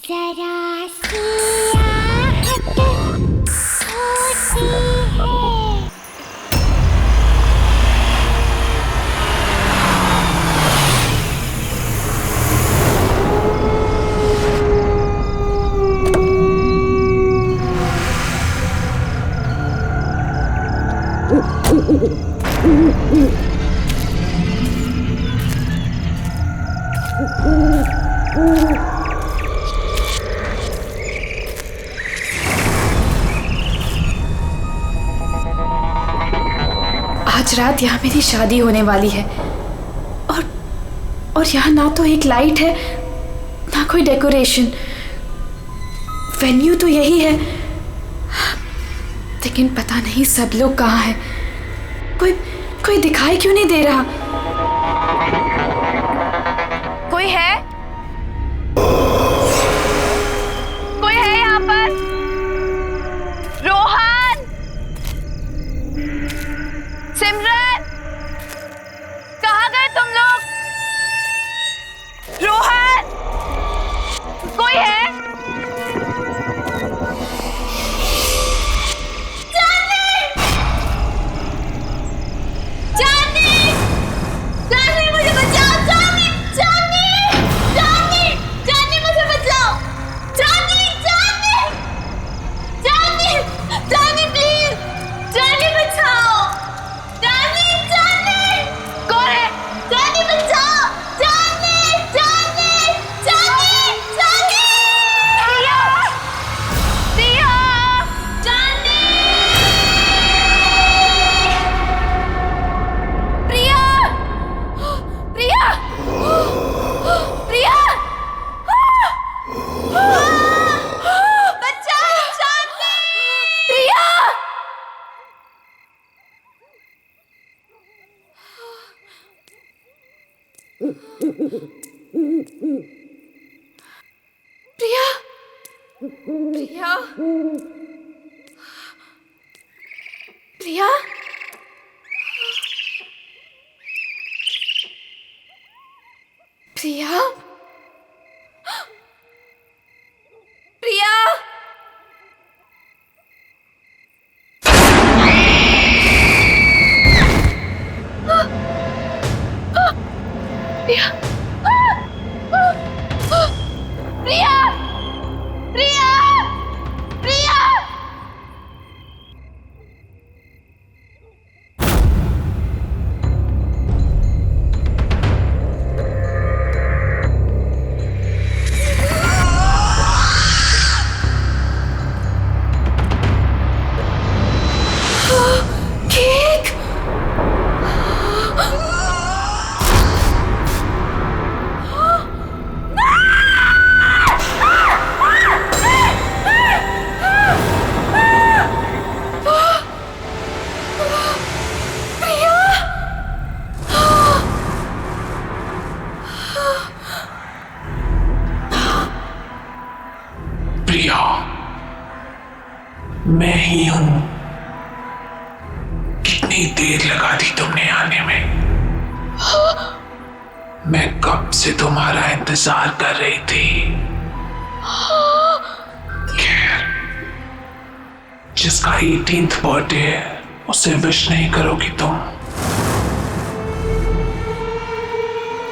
जरा सी आहट होती है। आज रात यहाँ मेरी शादी होने वाली है और यहाँ ना तो एक लाइट है ना कोई डेकोरेशन। वेन्यू तो यही है लेकिन पता नहीं सब लोग कहाँ हैं। कोई दिखाई क्यों नहीं दे रहा? कोई है? कोई है यहाँ पर? रोहन, सिमरन, कहाँ गए तुम लोग? रोहन, कोई है? प्रिया, प्रिया, प्रिया, प्रिया, प्रिया, प्रिया, प्रिया, प्रिया, प्रिया, केक, प्रिया, मैं ही हूं। कितनी देर लगा दी तुमने आने में? मैं कब से तुम्हारा इंतजार कर रही थी। खैर, जिसका 18th बर्थडे है उसे विश नहीं करोगी तुम?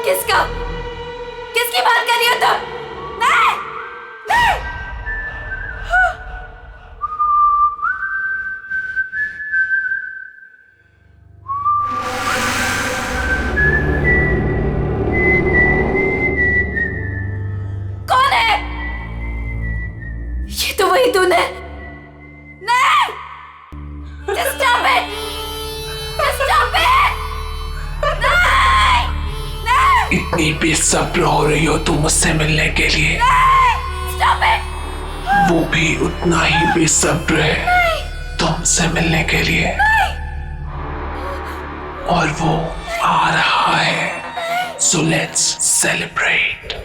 किसका? किसकी बात कर रही हो तुम? नहीं, नहीं। कौन है? ये तो वही तूने। नहीं! Just stop it! Just stop it! नहीं! नहीं! इतनी बेसब्र हो रही हो तुम मुझसे मिलने के लिए। नहीं! Stop it! वो भी उतना ही बेसब्र है तुमसे मिलने के लिए। और वो आ रहा है। So let's celebrate.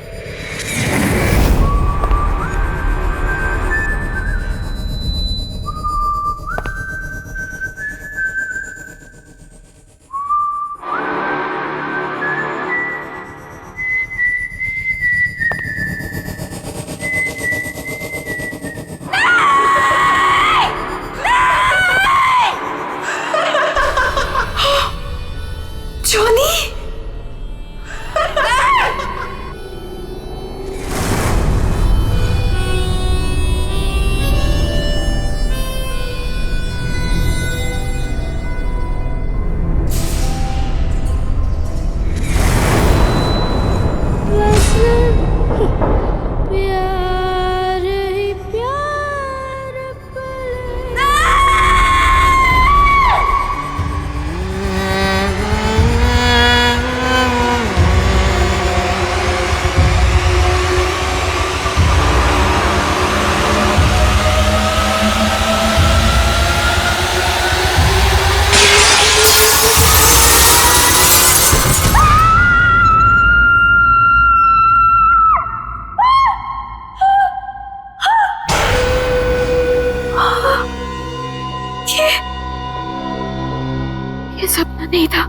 नहीं था,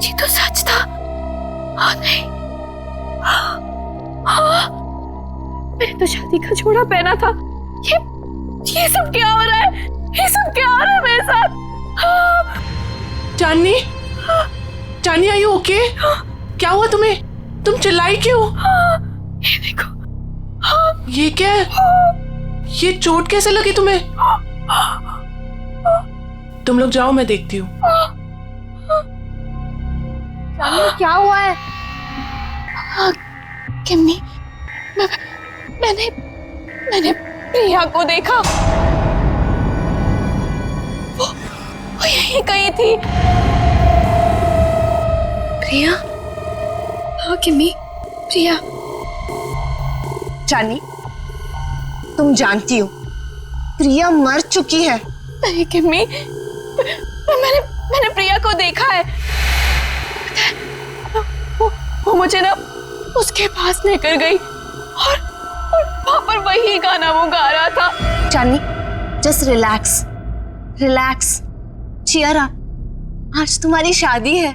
ये तो सच था। हाँ नहीं, हाँ, मैंने तो शादी का जोड़ा पहना था। ये सब क्या हो रहा है? ये सब क्या हो रहा है मेरे साथ? चांदनी, चांदनी आर यू ओके? क्या हुआ तुम्हें? तुम चिल्लाई क्यों? ये देखो, ये क्या है? ये चोट कैसे लगी तुम्हें? तुम लोग जाओ, मैं देखती हूँ। क्या हुआ है? किम्मी, मैंने प्रिया को देखा। वो यहीं कहीं थी। प्रिया? हाँ किम्मी, प्रिया। चांदनी, तुम जानती हो प्रिया मर चुकी है। नहीं किम्मी, मैंने प्रिया को देखा है। वो मुझे ना उसके पास लेकर गई और वहां पर वही गाना वो गा रहा था। Chandni, just relax, relax, cheer up. आज तुम्हारी शादी है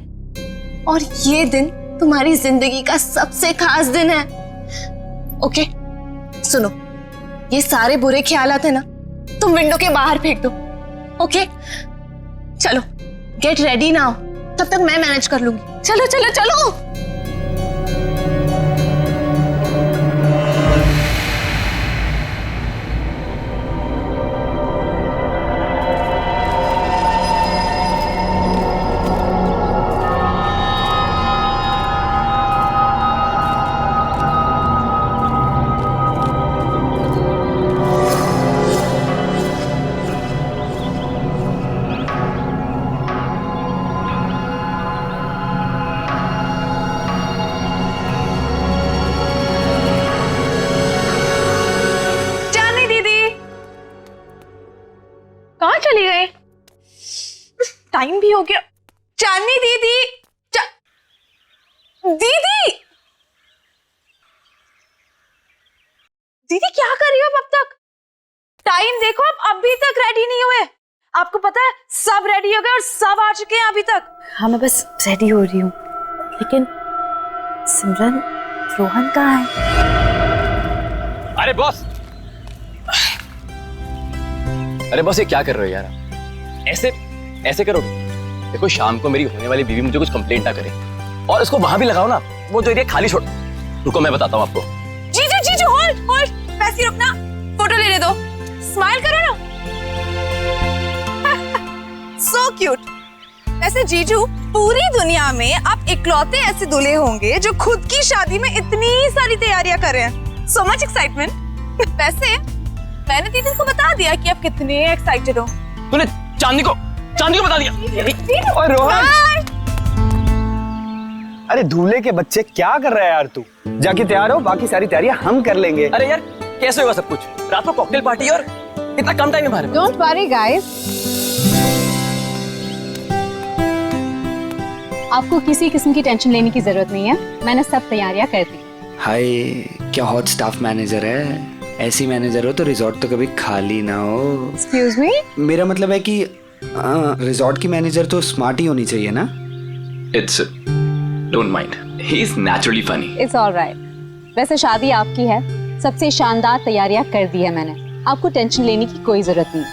और ये दिन तुम्हारी जिंदगी का सबसे खास दिन है। ओके, सुनो, ये सारे बुरे ख्यालात है ना, तुम विंडो के बाहर फेंक दो। ओके, चलो गेट रेडी नाउ, तब तक मैं मैनेज कर लूंगी। चलो चलो चलो। कहाँ चली गई? टाइम भी हो गया। चांदनी दीदी, दीदी, दीदी क्या कर रही हो अब तक? टाइम देखो, अब अभी तक रेडी नहीं हुए। आपको पता है सब रेडी हो गए और सब आ चुके हैं अभी तक। हाँ, मैं बस रेडी हो रही हूँ, लेकिन सिमरन, रोहन कहाँ है? अरे बॉस, अरे बॉस, ये क्या कर रहे हो यार? ऐसे ऐसे करोगे? देखो, शाम को मेरी होने वाली बीवी मुझे कुछ कंप्लेंट ना करे, और इसको वहां भी लगाओ ना, वो जो एरिया खाली छोड़। रुको, मैं बताता हूँ आपको। जीजू, जीजू, होल्ड होल्ड, वैसे ही रुकना, फोटो लेने दो, स्माइल करो ना। So cute. वैसे जीजू, पूरी दुनिया में आप इकलौते ऐसे दूल्हे होंगे जो खुद की शादी में इतनी सारी तैयारियां कर रहे हैं। So much excitement. वैसे मैंने दीदी को बता दिया कि आप कितने एक्साइटेड हो। तूने चांदनी को बता दिया? और रोहन, अरे दूल्हे के बच्चे, क्या कर रहा है यार तू? जाके तैयार हो, बाकी सारी तैयारियां हम कर लेंगे। अरे यार, कैसे होगा सब कुछ? रात को कॉकटेल पार्टी और इतना कम टाइम में बाहर। डोंट वरी गाइस, आपको किसी किस्म की टेंशन लेने की जरूरत नहीं है, मैंने सब तैयारियां कर दी। हाय, क्या हॉट स्टाफ मैनेजर है। ऐसी मैनेजर हो तो रिजॉर्ट तो कभी खाली ना हो। एक्सक्यूज मी, मेरा मतलब है कि रिजॉर्ट की मैनेजर तो स्मार्ट ही होनी चाहिए ना। It's don't mind, he is naturally funny. It's alright. वैसे शादी आपकी है, सबसे शानदार तैयारियां कर दी है मैंने, आपको टेंशन लेने की कोई जरूरत नहीं।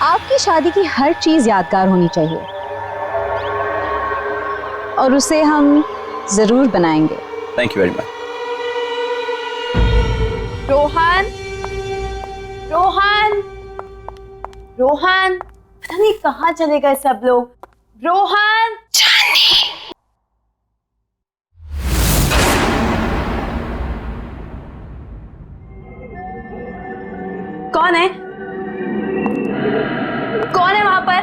आपकी शादी की हर चीज यादगार होनी चाहिए और उसे हम जरूर बनाएंगे। Thank you very much. Rohan, Rohan, Rohan, पता नहीं कहाँ चले गए सब लोग। रोहन, कौन है? कौन है वहां पर?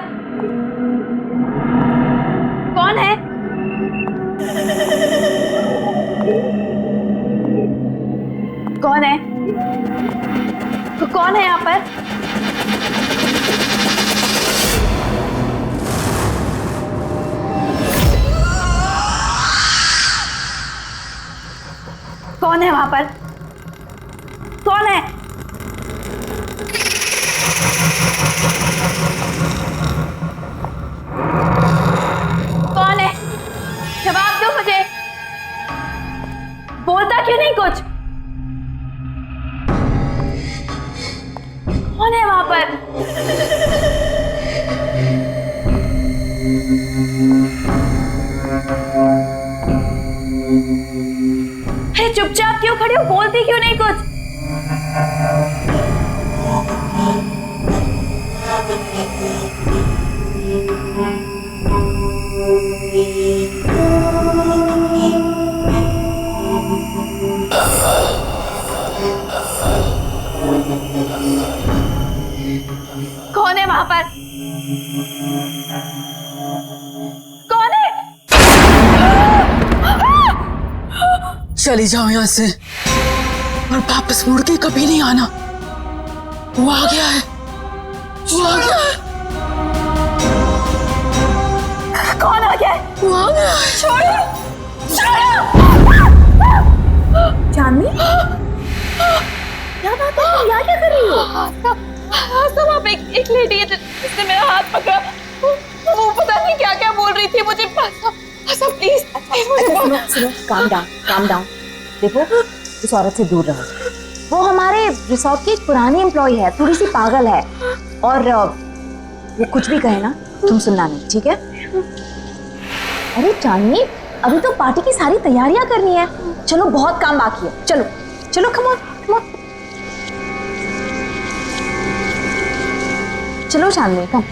कौन है? कौन है? कौन है यहाँ पर? कौन है वहां पर? कौन है? कौन है वहां पर? अरे चुपचाप क्यों खड़े हो, बोलती क्यों नहीं कुछ? कौन है वहां पर? कौन है? चली जाओ यहाँ से और वापस मुड़ के कभी नहीं आना। वो आ गया है, वो आ गया है, कौन आ गया है? वो आ गया है। छोड़ो, छोड़ो। चांदनी, क्या बात है? तुम यहाँ क्या कर रही हो? वहाँ पे एक लेडी है जिसने मेरा हाथ पकड़ा। वो पता नहीं क्या क्या बोल रही थी मुझे। प्लीज सुनो, काम डाउन। देखो, इस औरत से दूर रहो। वो हमारे रिसोर्ट की एक पुरानी एम्प्लॉय है, थोड़ी सी पागल है, और वो कुछ भी कहे ना तुम सुनना नहीं, ठीक है? अरे चांदनी, अभी तो पार्टी की सारी तैयारियां करनी है। चलो, बहुत काम बाकी है। चलो चलो, कम ऑन। चलो चांदनी, कम।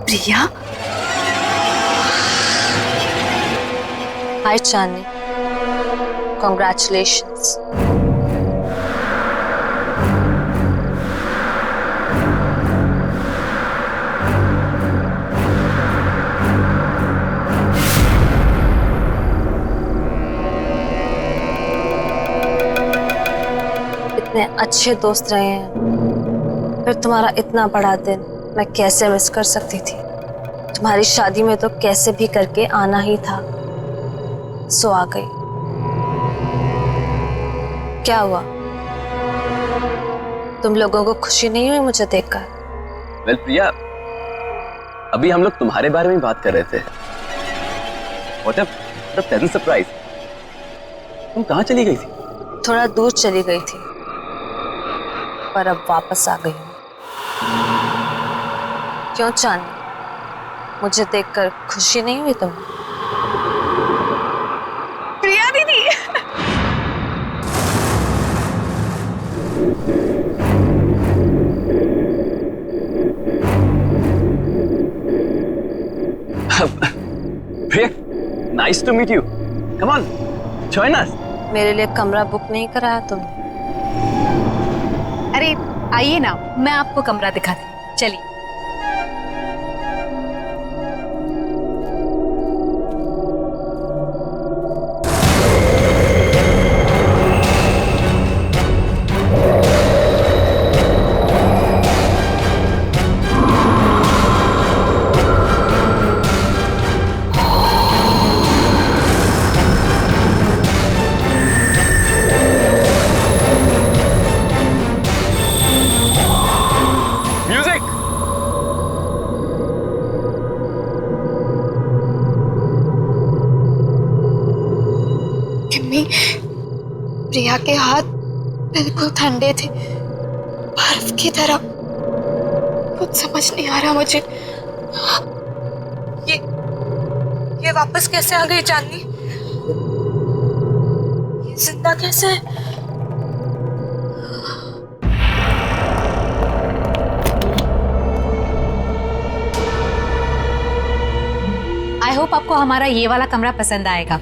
प्रिया, हाय चांदनी, कॉन्ग्रेचुलेशंस। इतने अच्छे दोस्त रहे हैं, फिर तुम्हारा इतना बड़ा दिन मैं कैसे मिस कर सकती थी? तुम्हारी शादी में तो कैसे भी करके आना ही था, सो आ गई। क्या हुआ, तुम लोगों को खुशी नहीं हुई मुझे देखकर? वेल प्रिया, अभी हम लोग तुम्हारे बारे में बात कर रहे थे। What a pleasant surprise। तुम कहाँ चली गई थी? थोड़ा दूर चली गई थी, पर अब वापस आ गई हूँ। क्यों चांदनी, मुझे देखकर खुशी नहीं हुई तुम्हें? प्रिया दीदी, Priya, nice to meet you. Come on, join us. मेरे लिए कमरा बुक नहीं कराया तुमने? अरे आइए ना, मैं आपको कमरा दिखाती हूँ, चलिए। प्रिया के हाथ बिल्कुल ठंडे थे, बर्फ की तरह। कुछ समझ नहीं आ रहा मुझे। ये वापस कैसे आ गई चांदनी? ये जिंदा कैसे है? आई होप आपको हमारा ये वाला कमरा पसंद आएगा।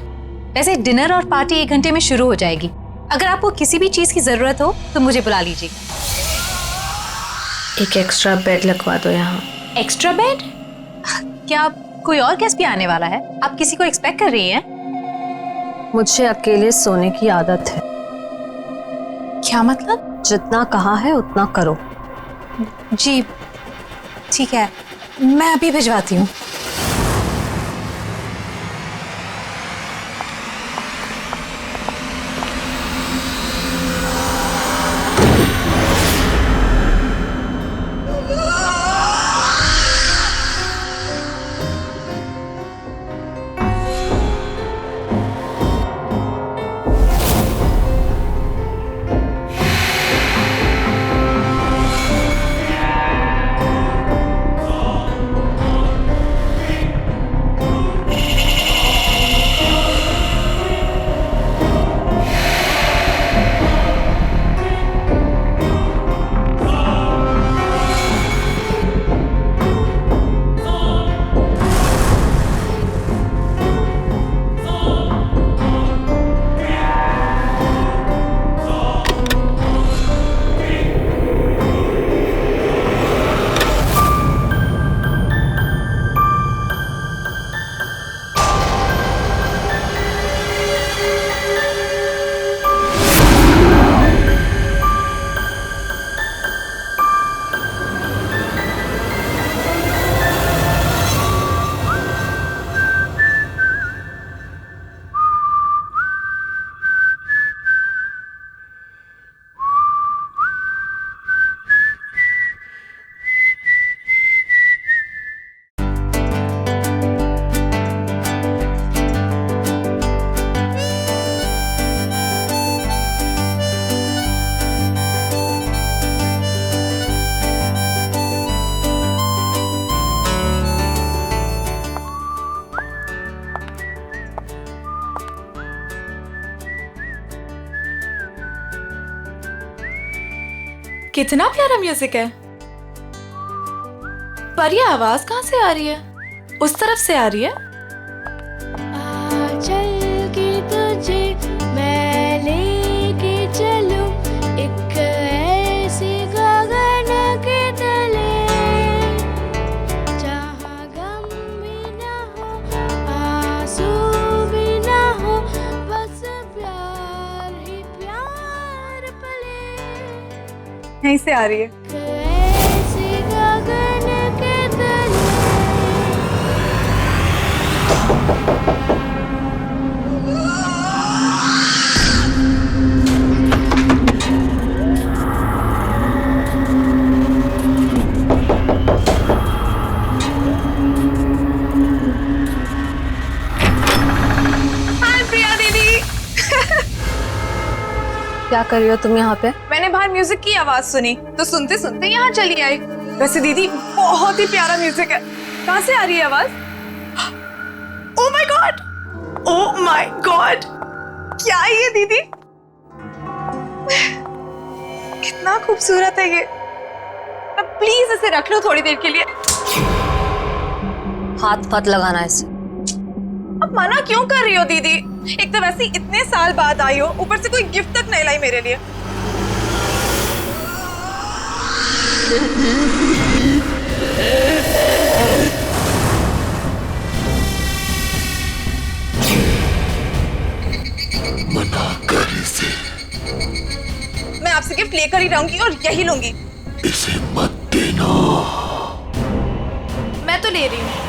वैसे डिनर और पार्टी 1 घंटे में शुरू हो जाएगी। अगर आपको किसी भी चीज की जरूरत हो तो मुझे बुला लीजिएगा। एक एक्स्ट्रा बेड लगवा दो यहाँ। Extra bed? क्या कोई और गेस्ट भी आने वाला है? आप किसी को एक्सपेक्ट कर रही हैं? मुझे अकेले सोने की आदत है। क्या मतलब? जितना कहा है उतना करो। जी ठीक है, मैं अभी भिजवाती हूँ। कितना प्यारा म्यूजिक है। पर ये आवाज कहाँ से आ रही है? उस तरफ से आ रही है। चल के तुझे मैं लेके चलूं एक ऐसी गगन के तले जहाँ गम भी ना हो आंसू भी ना हो बस प्यार ही प्यार पले। यहीं से आ रही है। ऐसी गगन के तले। क्या कर रही हो तुम यहाँ पे? मैंने बाहर म्यूजिक की आवाज सुनी तो सुनते सुनते यहाँ चली आई। वैसे दीदी बहुत ही प्यारा म्यूजिक है। कहाँ से आ रही है आवाज? Oh my God, oh my God, क्या है ये दीदी? कितना खूबसूरत है ये। अब प्लीज इसे रख लो थोड़ी देर के लिए। हाथ मत लगाना इसे। अब मना क्यों कर रही हो दीदी? एक तो वैसे ही इतने साल बाद आई हो, ऊपर से कोई गिफ्ट तक नहीं लाई मेरे लिए। मना कर इसे, मैं आपसे गिफ्ट लेकर ही रहूंगी और यही लूंगी। इसे मत देना। मैं तो ले रही हूँ।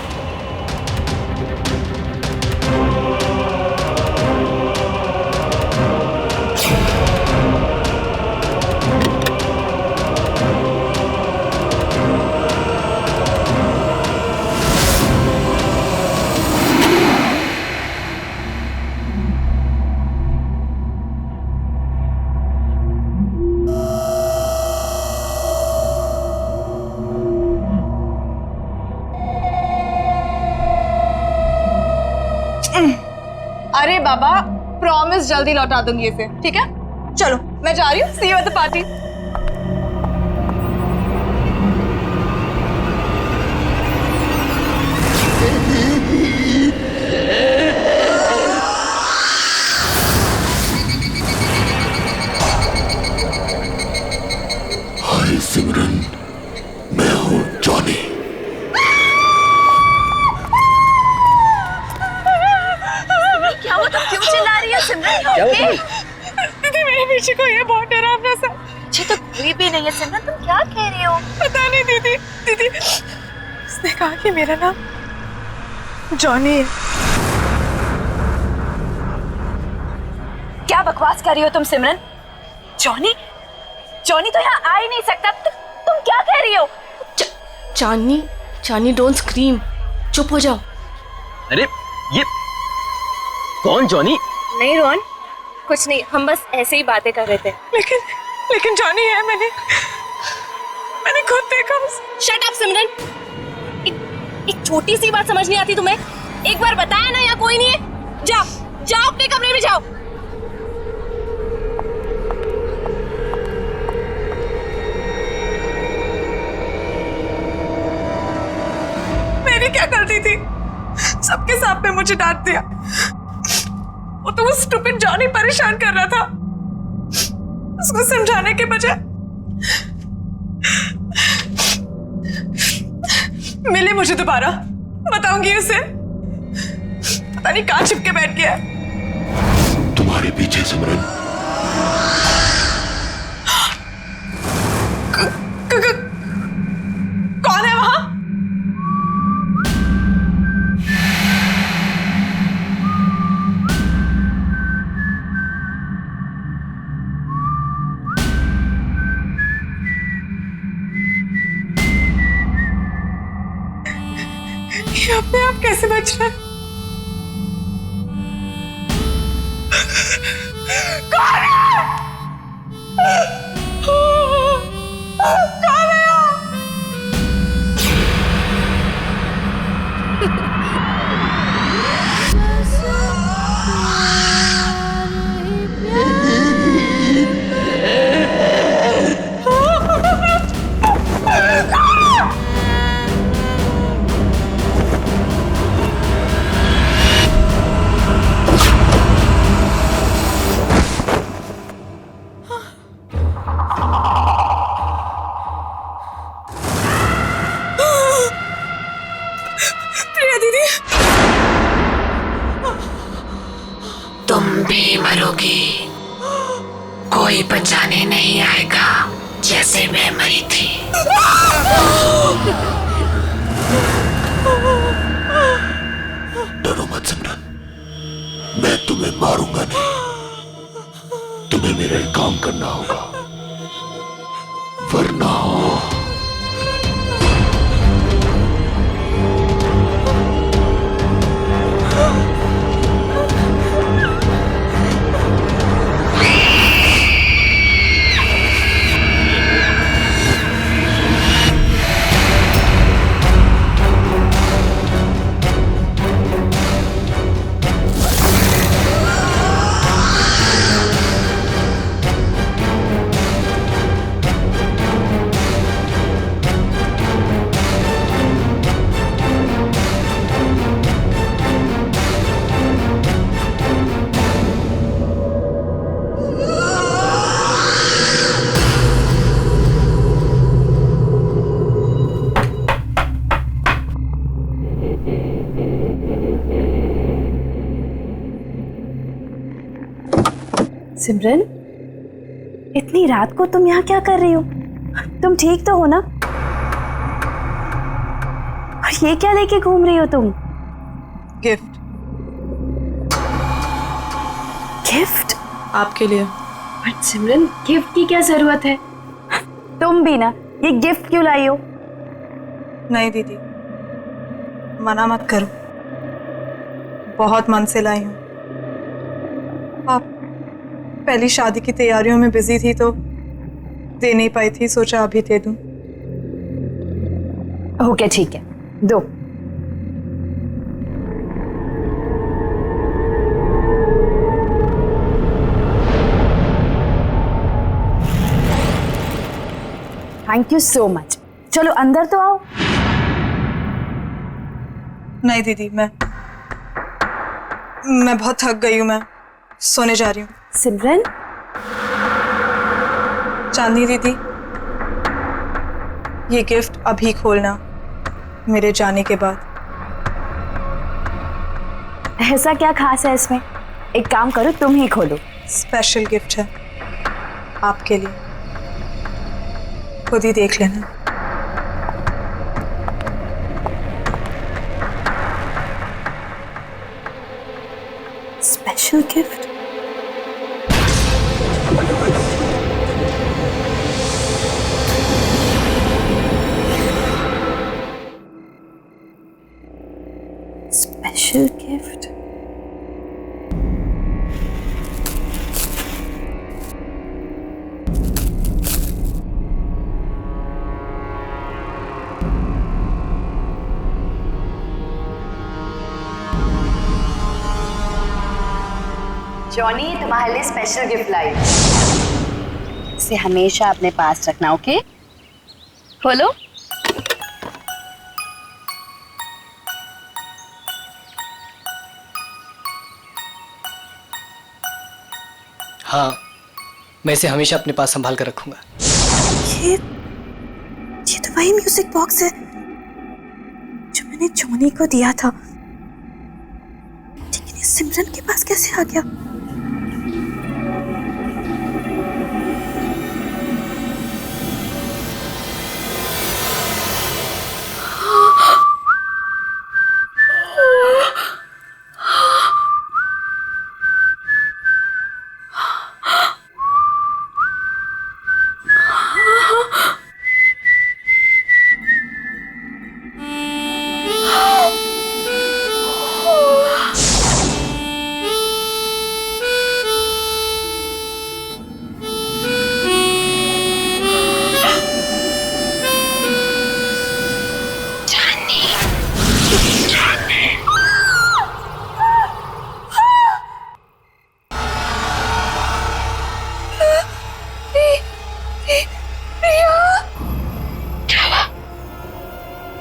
अरे बाबा, प्रॉमिस जल्दी लौटा दूंगी इसे, ठीक है? चलो मैं जा रही हूँ। सी यू एट द पार्टी। क्या हुआ तुम्हें? दीदी मेरे पीछे कोई है, बहुत डरावना सा। मुझे तो कोई भी नहीं है सिमरन, तुम क्या कह रही हो? पता नहीं दीदी। दीदी उसने कहा कि मेरा नाम जॉनी है। क्या बकवास कर रही हो तुम सिमरन? जॉनी? जॉनी तो यहाँ आ ही नहीं सकता। तुम क्या कह रही हो? चांदनी, चांदनी डोंट स्क्रीम, चुप हो जाओ। अरे ये कौन जॉनी? नहीं रोहन, कुछ नहीं, हम बस ऐसे ही बातें कर रहे थे। लेकिन जॉनी है, मैंने खुद देखा उसे। शट अप सिमरन, एक छोटी सी बात समझ नहीं आती तुम्हें? एक बार बताया ना यहाँ कोई नहीं है। जाओ जाओ अपने कमरे में जाओ। मेरी क्या गलती थी? सबके सामने मुझे डांट दिया। वो तो वो स्टूपिड जॉनी परेशान कर रहा था। उसको समझाने के बजाय मिले मुझे दोबारा, बताऊंगी उसे। पता नहीं कहाँ छिप के बैठ गया। तुम्हारे पीछे सिमरन। कौन है वहां? ये अपने आप कैसे बच रहा है? कौन है? कौन है? प्रिया दीदी, तुम भी मरोगी, कोई बचाने नहीं आएगा जैसे मैं मरी थी। डरो मत सिमरन, मैं तुम्हें मारूंगा नहीं। तुम्हें मेरा एक काम करना होगा, वरना सिमरन, इतनी रात को तुम यहाँ क्या कर रही हो? तुम ठीक तो हो ना? और ये क्या लेके घूम रही हो तुम? गिफ्ट। गिफ्ट आपके लिए। बट सिमरन, गिफ्ट की क्या जरूरत है? तुम भी ना, ये गिफ्ट क्यों लाई हो? नहीं दीदी, मना मत करो, बहुत मन से लाई हूँ। आप पहली शादी की तैयारियों में बिजी थी तो दे नहीं पाई थी, सोचा अभी दे दूं। ओके ठीक है, दो। Thank you so much. चलो अंदर तो आओ। नहीं दीदी, मैं बहुत थक गई हूँ, मैं सोने जा रही हूँ। सिमरन, चांदनी दीदी, ये गिफ्ट अभी खोलना, मेरे जाने के बाद। ऐसा क्या खास है इसमें? एक काम करो, तुम ही खोलो। स्पेशल गिफ्ट है आपके लिए, खुद ही देख लेना। Special gift? Special gift? Johnny, तुम्हारे लिए स्पेशल गिफ्ट लाई। इसे हमेशा अपने पास रखना, ओके? खोलो। हाँ, मैं इसे हमेशा अपने पास संभाल कर रखूंगा। ये तो वही म्यूजिक बॉक्स है जो मैंने जॉनी को दिया था, लेकिन ये सिमरन के पास कैसे आ गया?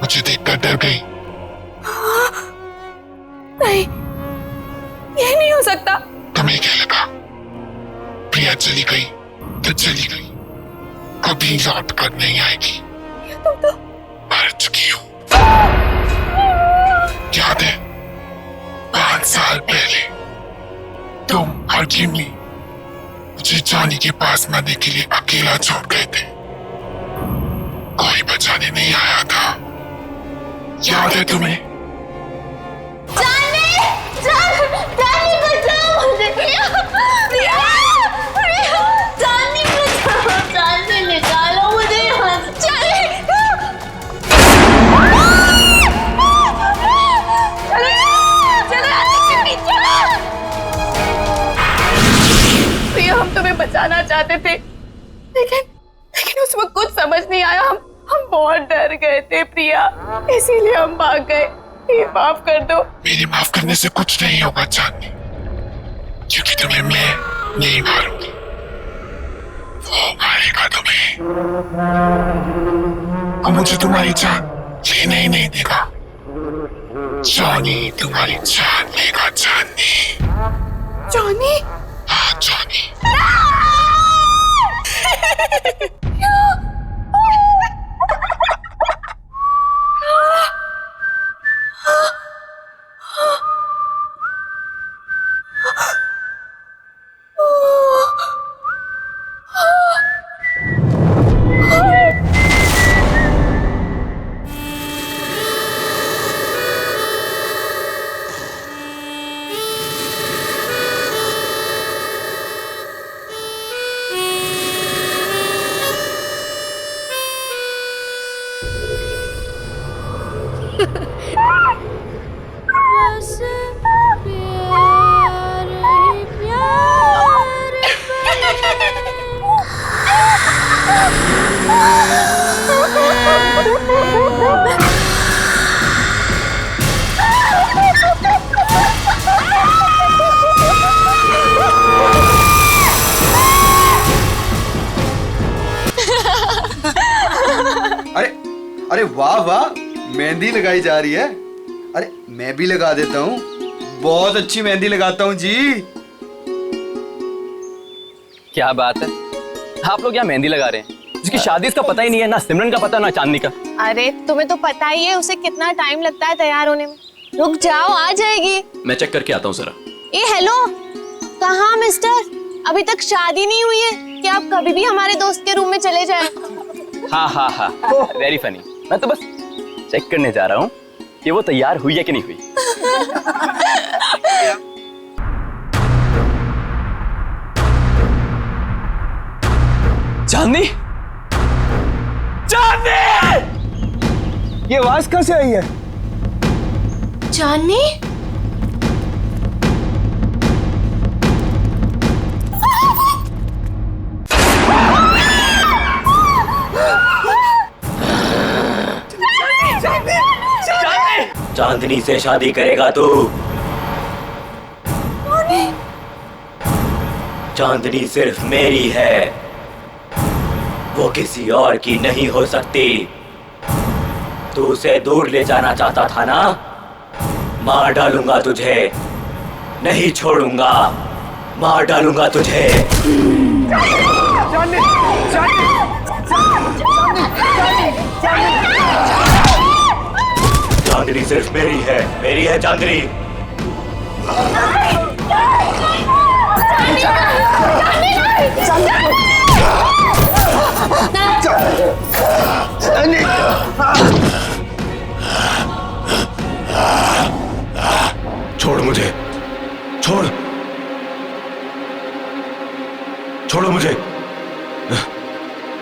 मुझे देखकर डर गई। नहीं, ये नहीं हो सकता। तुम्हें क्या लगा प्रिया चली गई तो चली गई, कभी लौट कर नहीं आएगी। तुम तो मर चुकी हो। याद है 5 साल पहले तुम और जिमी मुझे जॉनी के पास मरने के लिए अकेला छोड़ गए थे, कोई बचाने नहीं आया था। याद है तुम्हें? जानी बचाओ मुझे। जानी बचाओ, जानी निकालो मुझे यहाँ से। प्रिया, हम तुम्हें बचाना चाहते थे, लेकिन उस वक्त कुछ समझ नहीं आया। हम बहुत डर गए थे प्रिया, इसीलिए हम भाग गए। ये माफ कर दो। मेरे माफ करने से कुछ नहीं होगा चांदनी, क्योंकि तुम्हें मैं नहीं मारूंगी, वो मारेगा तुम्हें। और मुझे तुम्हारी जान लेने ही नहीं देगा। जॉनी तुम्हारी जान लेगा चांदनी। जॉनी? हाँ जॉनी। बस प्यार ही प्यार अरे अरे वाह वाह, मेहंदी लगाई जा रही है। अरे मैं भी लगा देता हूँ, बहुत अच्छी मेहंदी लगाता हूँ जी। क्या बात है, आप लोग यहाँ मेहंदी लगा रहे हैं? जिसकी शादी इसका पता ही नहीं है, ना सिमरन का पता ना चांदनी का। अरे तुम्हें तो पता ही है उसे कितना टाइम लगता है तैयार होने में। रुक जाओ, आ जाएगी। मैं चेक करके आता हूँ जरा। ए हेलो, कहाँ मिस्टर? अभी तक शादी नहीं हुई है कि आप कभी भी हमारे दोस्त के रूम में चले जाएं? हाँ हाँ हाँ, वेरी फनी। मैं तो बस चेक करने जा रहा हूँ कि वो तैयार हुई है कि नहीं हुई। चांदनी, चांदनी! ये आवाज कहाँ से आई है? चांदनी? चांदनी से शादी करेगा तू? चांदनी सिर्फ मेरी है, वो किसी और की नहीं हो सकती। तू उसे दूर ले जाना चाहता था ना? मार डालूंगा तुझे, नहीं छोड़ूंगा, मार डालूंगा तुझे। चांदनी सिर्फ मेरी है चांदनी। छोड़ मुझे, छोड़, छोड़ो मुझे,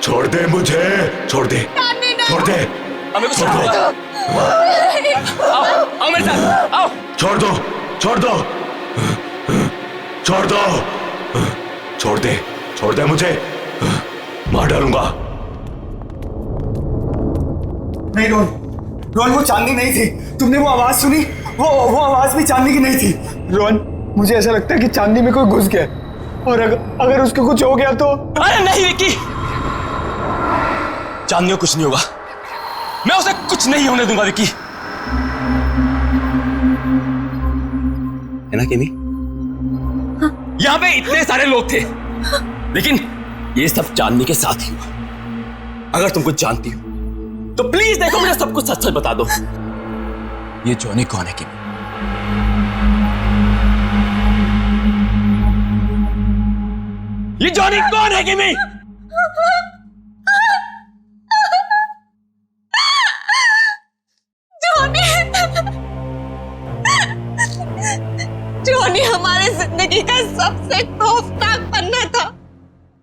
छोड़ दे मुझे, छोड़ दे, छोड़ दे, छोड़ दो, आओ मेरे साथ, आओ। छोड़ दो, छोड़ दो, छोड़ दो, छोड़ दे मुझे, मार डालूंगा। नहीं रोहन, रोहन वो चांदनी नहीं थी। तुमने वो आवाज सुनी? वो आवाज भी चांदनी की नहीं थी। रोहन, मुझे ऐसा लगता है कि चांदनी में कोई घुस गया, और अगर उसको कुछ हो गया तो। अरे नहीं विक्की, चांदनी को कुछ नहीं होगा, मैं उसे कुछ नहीं होने दूंगा विक्की। है ना केमी? हाँ। यहाँ पे इतने सारे लोग थे, लेकिन ये सब चांदनी के साथ ही हुआ। अगर तुम कुछ जानती हो तो प्लीज देखो, मुझे सब कुछ सच सच बता दो। ये जॉनी कौन है केमी? ये जॉनी कौन है केमी? जॉनी हमारे जिंदगी का सबसे खौफनाक पन्ना था,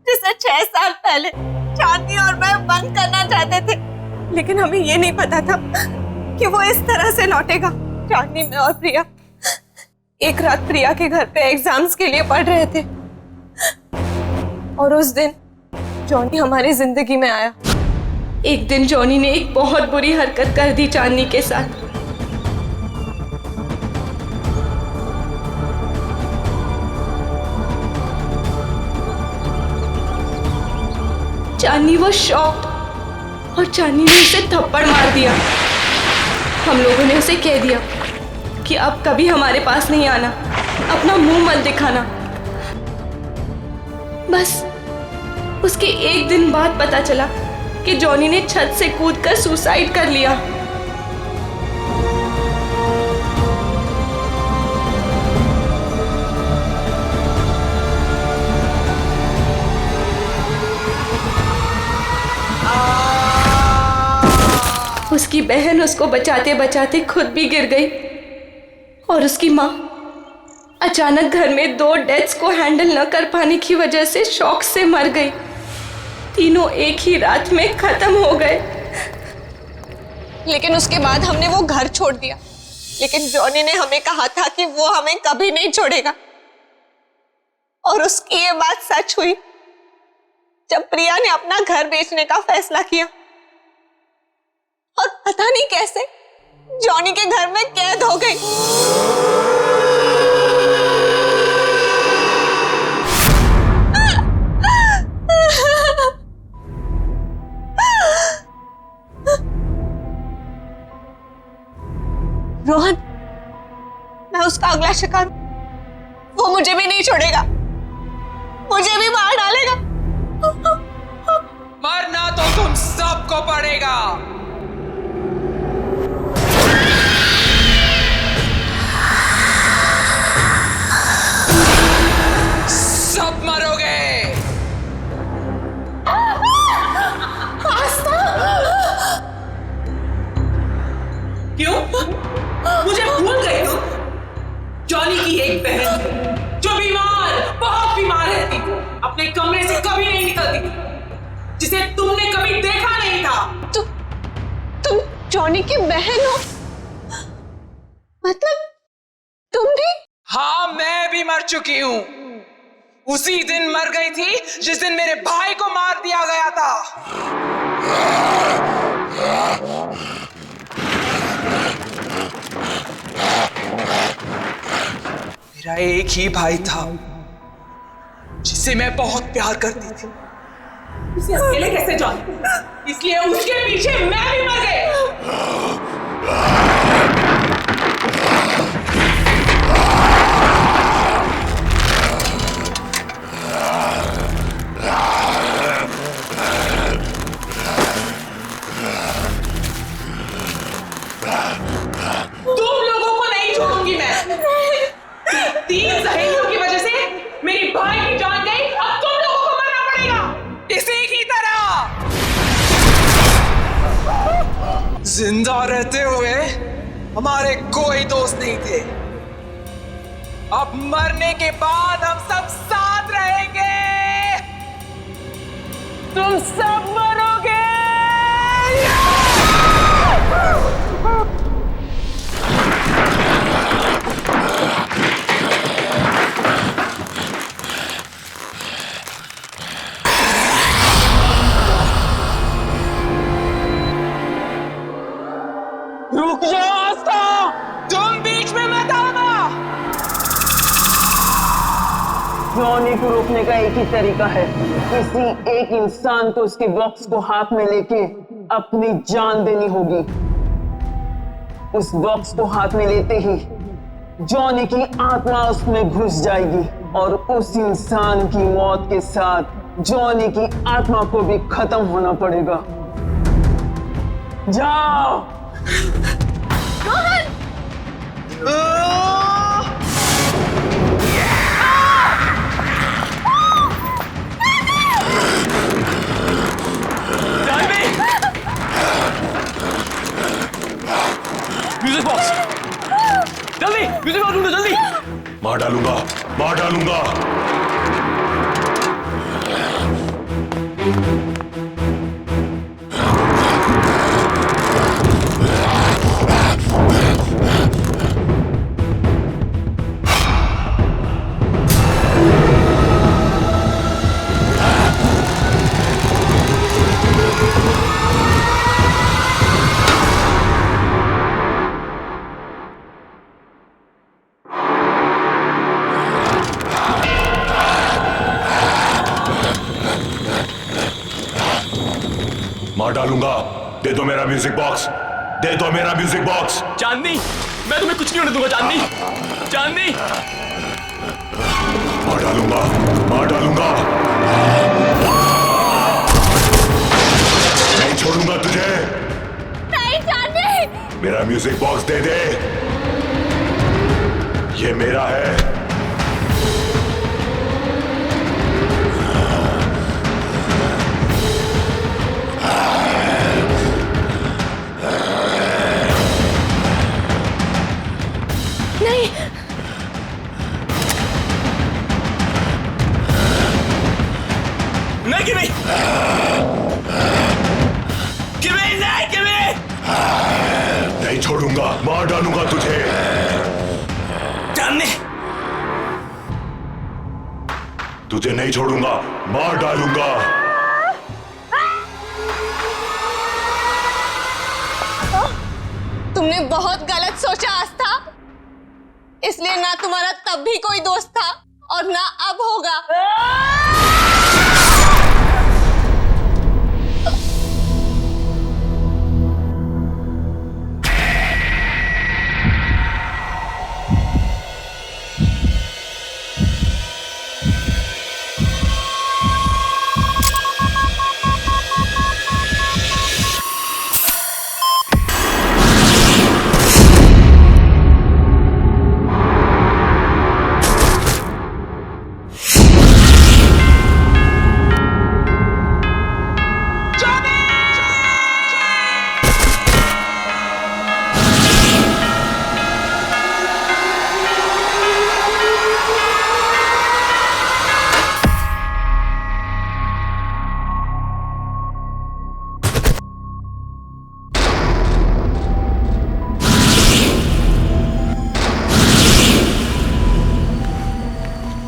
जिसे 6 साल पहले चांदनी और मैं बंद करना चाहते थे, लेकिन हमें ये नहीं पता था कि वो इस तरह से लौटेगा। चांदनी, मैं और प्रिया एक रात प्रिया के घर पे एग्जाम्स के लिए पढ़ रहे थे, और उस दिन जॉनी हमारी जिंदगी में आया। एक दिन जॉनी ने एक बहुत बुरी हरकत कर दी चांदनी के साथ। चांदनी वो शॉक्ड, और चांदनी ने उसे थप्पड़ मार दिया। हम लोगों ने उसे कह दिया कि अब कभी हमारे पास नहीं आना, अपना मुंह मत दिखाना। बस उसके एक दिन बाद पता चला कि जॉनी ने छत से कूदकर सुसाइड कर लिया। उसकी बहन उसको बचाते बचाते खुद भी गिर गई, और उसकी माँ अचानक घर में 2 डेथ्स को हैंडल न कर पाने की वजह से शॉक से मर गई। तीनों एक ही रात में खत्म हो गए। लेकिन उसके बाद हमने वो घर छोड़ दिया, लेकिन जॉनी ने हमें कहा था कि वो हमें कभी नहीं छोड़ेगा, और उसकी ये बात सच हुई जब प्रिया ने अपना घर बेचने का फैसला किया, और पता नहीं कैसे जॉनी के घर में कैद हो गई। रोहन, मैं उसका अगला शिकार, वो मुझे भी नहीं छोड़ेगा, मुझे भी मार डालेगा। मरना तो तुम सबको पड़ेगा। मुझे भूल गई तुम? जॉनी की एक बहन थी जो बीमार, बहुत बीमार रहती थी, अपने कमरे से कभी नहीं निकलती थी, जिसे तुमने कभी देखा नहीं था। तुम जॉनी की बहन हो? मतलब तुम भी? हाँ, मैं भी मर चुकी हूँ। उसी दिन मर गई थी जिस दिन मेरे भाई को मार दिया गया था। मेरा एक ही भाई था जिसे मैं बहुत प्यार करती थी। उसे अकेले कैसे जाऊं? इसलिए उसके पीछे मैं भी मर गई। तुम लोगों को नहीं छोड़ूंगी मैं। 3 सहेलियों की वजह से मेरी भाई की जान गई, अब तुम लोगों को मरना पड़ेगा इसी की तरह। जिंदा रहते हुए हमारे कोई दोस्त नहीं थे, अब मरने के बाद हम सब साथ रहेंगे। तुम सब मरोगे। रुक जाओ आस्था, तुम बीच में मत आना। जॉनी को रोकने का एक ही तरीका है, किसी एक इंसान को उसके बॉक्स को हाथ में लेके अपनी जान देनी होगी। उस बॉक्स को हाथ में लेते ही जॉनी की आत्मा उसमें घुस जाएगी और उस इंसान की मौत के साथ जॉनी की आत्मा को भी खत्म होना पड़ेगा। जाओ। म्यूजिक बॉक्स, जल्दी म्यूजिक बॉक्स ढूंढो, जल्दी। मार डालूंगा, मार डालूंगा। मार डालूंगा। दे दो मेरा म्यूजिक बॉक्स, दे दो मेरा म्यूजिक बॉक्स। चांदनी, मैं तुम्हें कुछ नहीं होने दूंगा। चांदनी, चांदनी। मार डालूंगा, मार डालूंगा। नहीं छोड़ूंगा तुझे। नहीं चांदनी। मेरा म्यूजिक बॉक्स दे दे, ये मेरा है। नहीं छोड़ूंगा, मार डालूंगा तुझे। चांदनी, तुझे नहीं छोड़ूंगा, मार डालूंगा। तुमने बहुत गलत सोचा आस्था, इसलिए ना तुम्हारा तब भी कोई दोस्त था और ना अब होगा।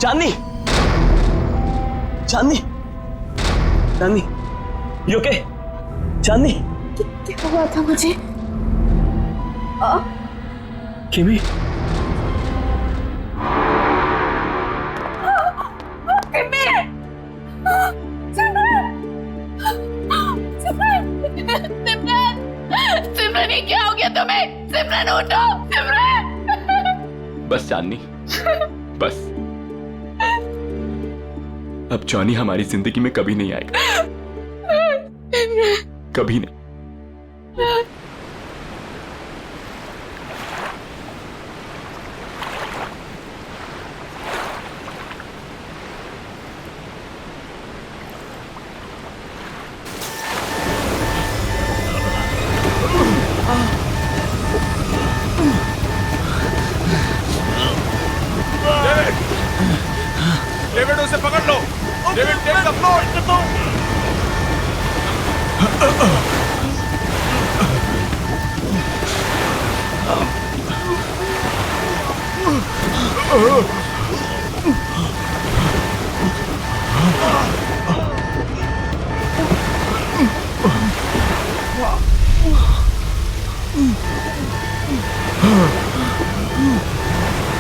चांदनी, चांदनी, चांदनी, यू ओके? चांदनी, क्या हुआ था मुझे? किमी, सिमरन, ये क्या हो गया तुम्हें? सिमरन उठो, सिमरन। बस चांदनी, बस अब जॉनी हमारी जिंदगी में कभी नहीं आएगा, कभी नहीं। डेविड, उसे पकड़ लो। David, take the floor.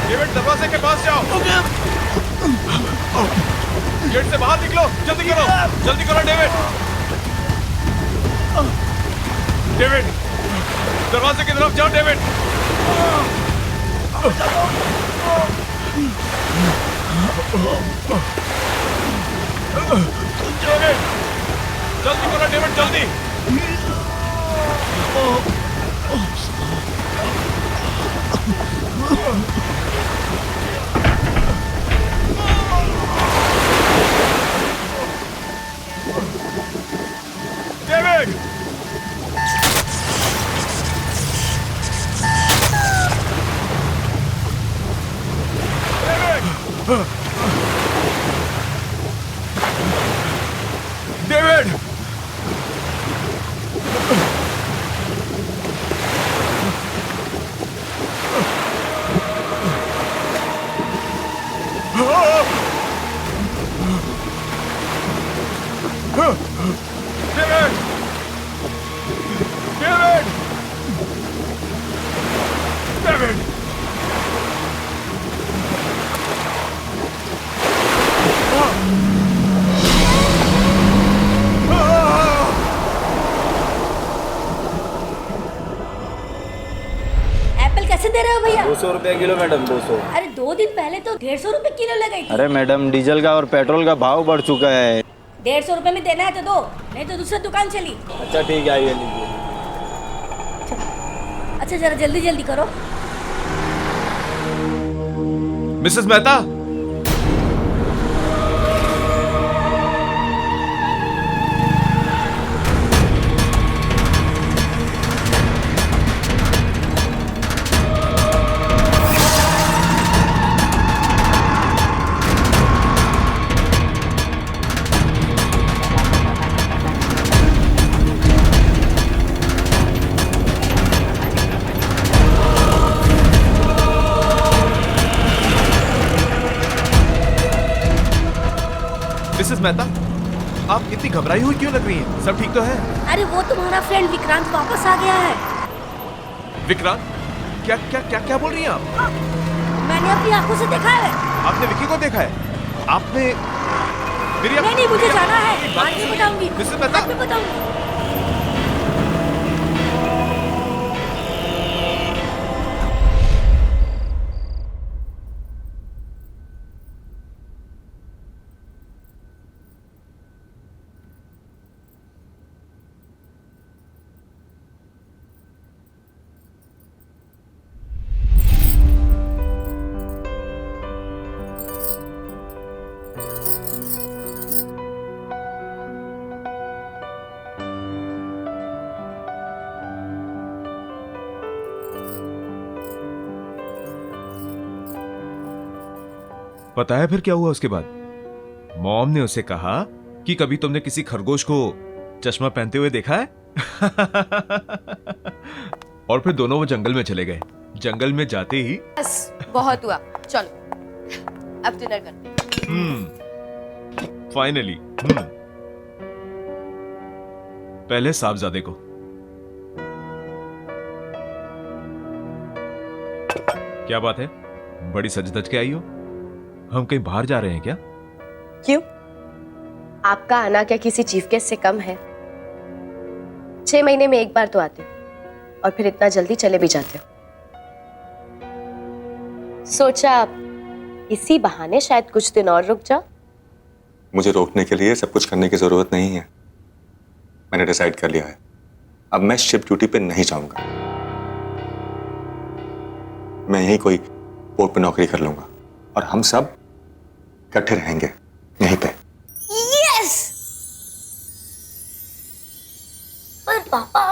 David, दरवाजे के पास जाओ। गेट से बाहर निकलो, जल्दी करो, जल्दी करो डेविड। डेविड, दरवाजे की तरफ जाओ डेविड। डेविड, जल्दी करो डेविड, जल्दी। डेविड, डेविड, एप्पल कैसे दे रहे हो भैया? 200 रुपए किलो मैडम, 200। अरे 2 दिन पहले तो 150 रुपए किलो लगाई थी। अरे मैडम, डीजल का और पेट्रोल का भाव बढ़ चुका है। 150 रुपए में देना है तो दो, नहीं तो दूसरी दुकान चली। अच्छा ठीक है, आइए लीजिए। अच्छा जरा जल्दी जल्दी करो। मिसेस मेहता, मिसेस मेहता, आप इतनी घबराई हुई क्यों लग रही हैं? सब ठीक तो है? अरे वो तुम्हारा फ्रेंड विक्रांत वापस आ गया है। विक्रांत? क्या क्या क्या क्या बोल रही हैं आप? मैंने अपनी आंखों से देखा है। आपने विक्की को देखा है? आपने मेरी नहीं नहीं, मुझे जाना है, बाद में बताऊंगी। मिसेस मेहता, बाद में बताऊंगी। पता है फिर क्या हुआ उसके बाद? मॉम ने उसे कहा कि कभी तुमने किसी खरगोश को चश्मा पहनते हुए देखा है? और फिर दोनों वो जंगल में चले गए। जंगल में जाते ही बस बहुत हुआ, चलो अब डिनर करते हैं। फाइनली। पहले साहबजादे को। क्या बात है, बड़ी सज धज के आई हो? हम कहीं बाहर जा रहे हैं क्या? क्यों? आपका आना क्या किसी चीफ गेस्ट से कम है? 6 महीने में एक बार तो आते हो और फिर इतना जल्दी चले भी जाते हो। सोचा इसी बहाने शायद कुछ दिन और रुक जाओ। मुझे रोकने के लिए सब कुछ करने की जरूरत नहीं है। मैंने डिसाइड कर लिया है, अब मैं शिप ड्यूटी पे नहीं जाऊंगा। मैं यहीं कोई पोर्ट पे नौकरी कर लूंगा और हम सब इकट्ठे रहेंगे यहीं पे। यस। पर पापा,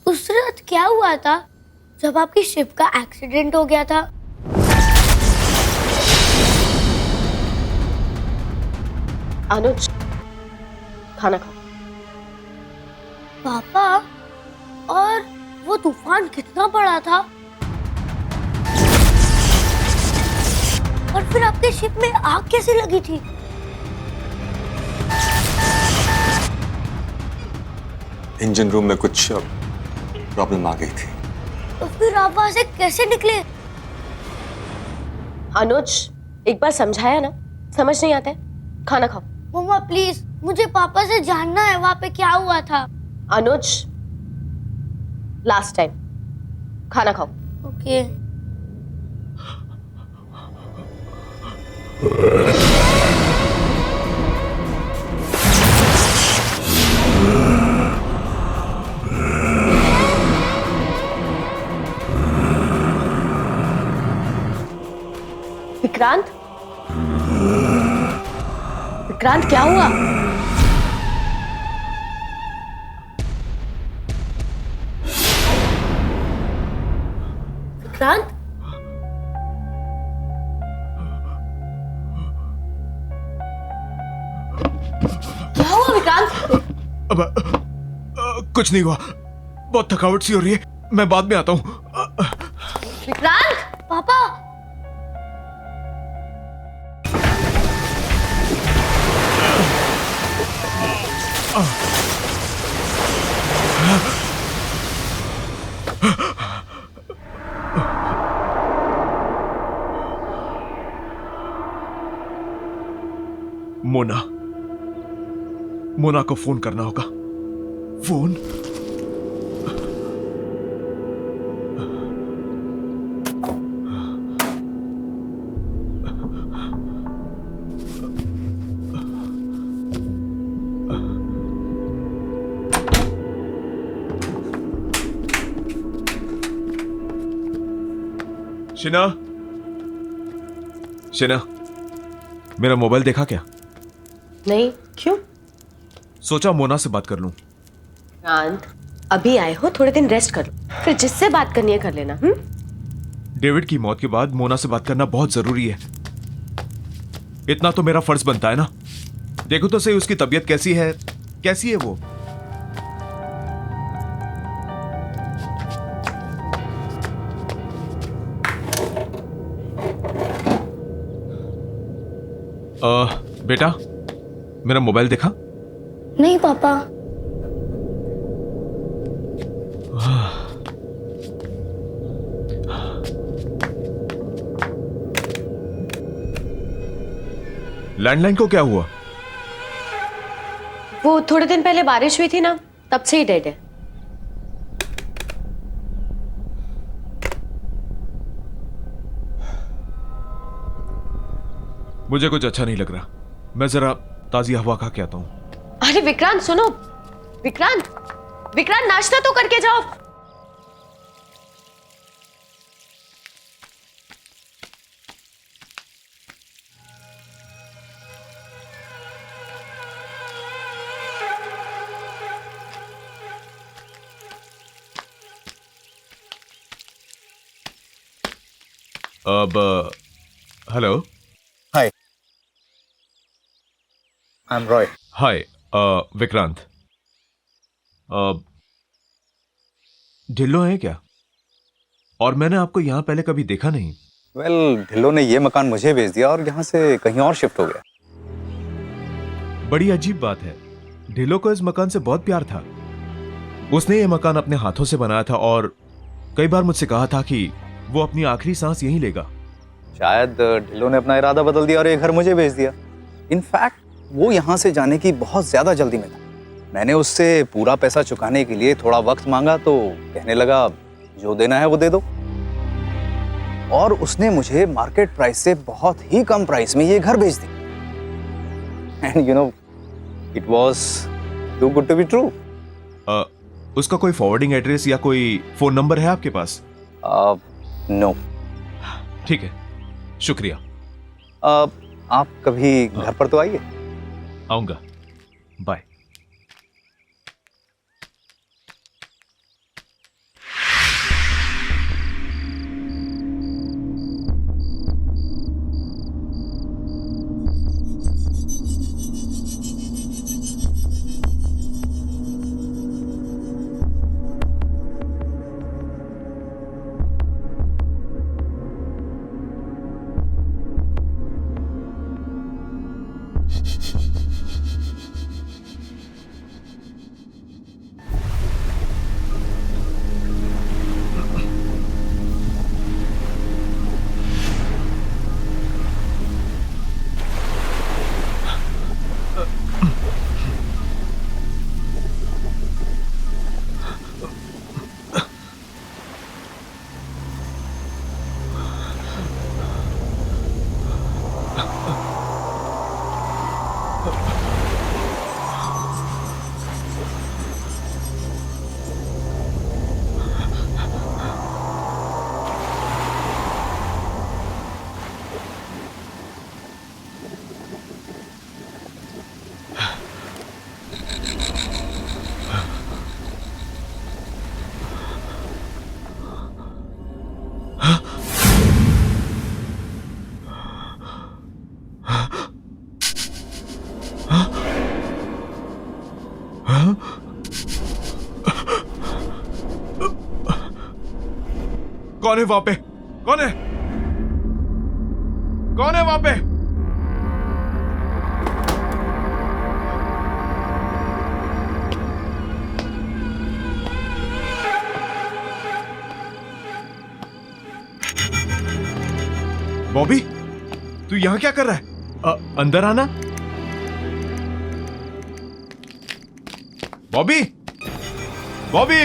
उस रात क्या हुआ था जब आपकी शिप का एक्सीडेंट हो गया था? अनुज, खाना खाओ। पापा, और वो तूफान कितना बड़ा था? और फिर आपके शिप में आग कैसे लगी थी? इंजन रूम में कुछ प्रॉब्लम आ गई थी। तो फिर आप वहां से कैसे निकले? अनुज, एक बार समझाया ना, समझ नहीं आता है। खाना खाओ। मम्मा प्लीज, मुझे पापा से जानना है वहां पे क्या हुआ था। अनुज, लास्ट टाइम, खाना खाओ। ओके। विक्रांत, विक्रांत क्या हुआ? विक्रांत, क्या हुआ विक्रांत? कुछ नहीं हुआ, बहुत थकावट सी हो रही है, मैं बाद में आता हूँ। विक्रांत, पापा। मोना, मोना को फोन करना होगा। फोन। शिना, शिना, मेरा मोबाइल देखा क्या? नहीं, क्यों? सोचा मोना से बात कर लूं। विक्रांत, अभी आए हो, थोड़े दिन रेस्ट कर लो, फिर जिससे बात करनी है कर लेना। डेविड की मौत के बाद मोना से बात करना बहुत जरूरी है। इतना तो मेरा फर्ज बनता है ना। देखो तो सही उसकी तबीयत कैसी है, कैसी है वो। बेटा, मेरा मोबाइल देखा? नहीं पापा। लैंडलाइन को क्या हुआ? वो थोड़े दिन पहले बारिश हुई थी ना, तब से ही डेड है। मुझे कुछ अच्छा नहीं लग रहा, मैं जरा ताजी हवा खा के आता हूं। अरे विक्रांत सुनो, विक्रांत, विक्रांत नाश्ता तो करके जाओ। अब hello. Hi, I am Roy. Hi Vikrant, Dhillon है क्या? और मैंने आपको यहां पहले कभी देखा नहीं। वेल, ढिल्लो ने ये मकान मुझे बेच दिया और यहाँ से कहीं और शिफ्ट हो गया। बड़ी अजीब बात है, ढिल्लो को इस मकान से बहुत प्यार था। उसने ये मकान अपने हाथों से बनाया था और कई बार मुझसे कहा था कि वो अपनी आखिरी सांस यहीं लेगा। शायद ढिल्लो ने अपना इरादा बदल दिया और ये घर मुझे बेच दिया। इनफैक्ट वो यहाँ से जाने की बहुत ज्यादा जल्दी में था। मैंने उससे पूरा पैसा चुकाने के लिए थोड़ा वक्त मांगा तो कहने लगा जो देना है वो दे दो। और उसने मुझे मार्केट प्राइस से बहुत ही कम प्राइस में ये घर बेच दिया। And you know, it was too good to be true. उसका कोई फॉरवर्डिंग एड्रेस या कोई फोन नंबर है आपके पास? नो। ठीक है, शुक्रिया। आप कभी घर पर तो आइए। आऊंगा, बाय। कौन है वहां पे? कौन है? कौन है वहां पे? बॉबी, तू यहां क्या कर रहा है? अंदर आना। बॉबी, बॉबी,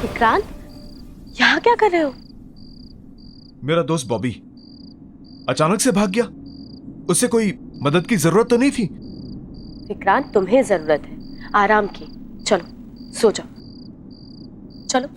विक्रांत, यहाँ क्या कर रहे हो? मेरा दोस्त बॉबी अचानक से भाग गया। उससे कोई मदद की जरूरत तो नहीं थी। विक्रांत, तुम्हें जरूरत है आराम की। चलो सो जाओ, चलो।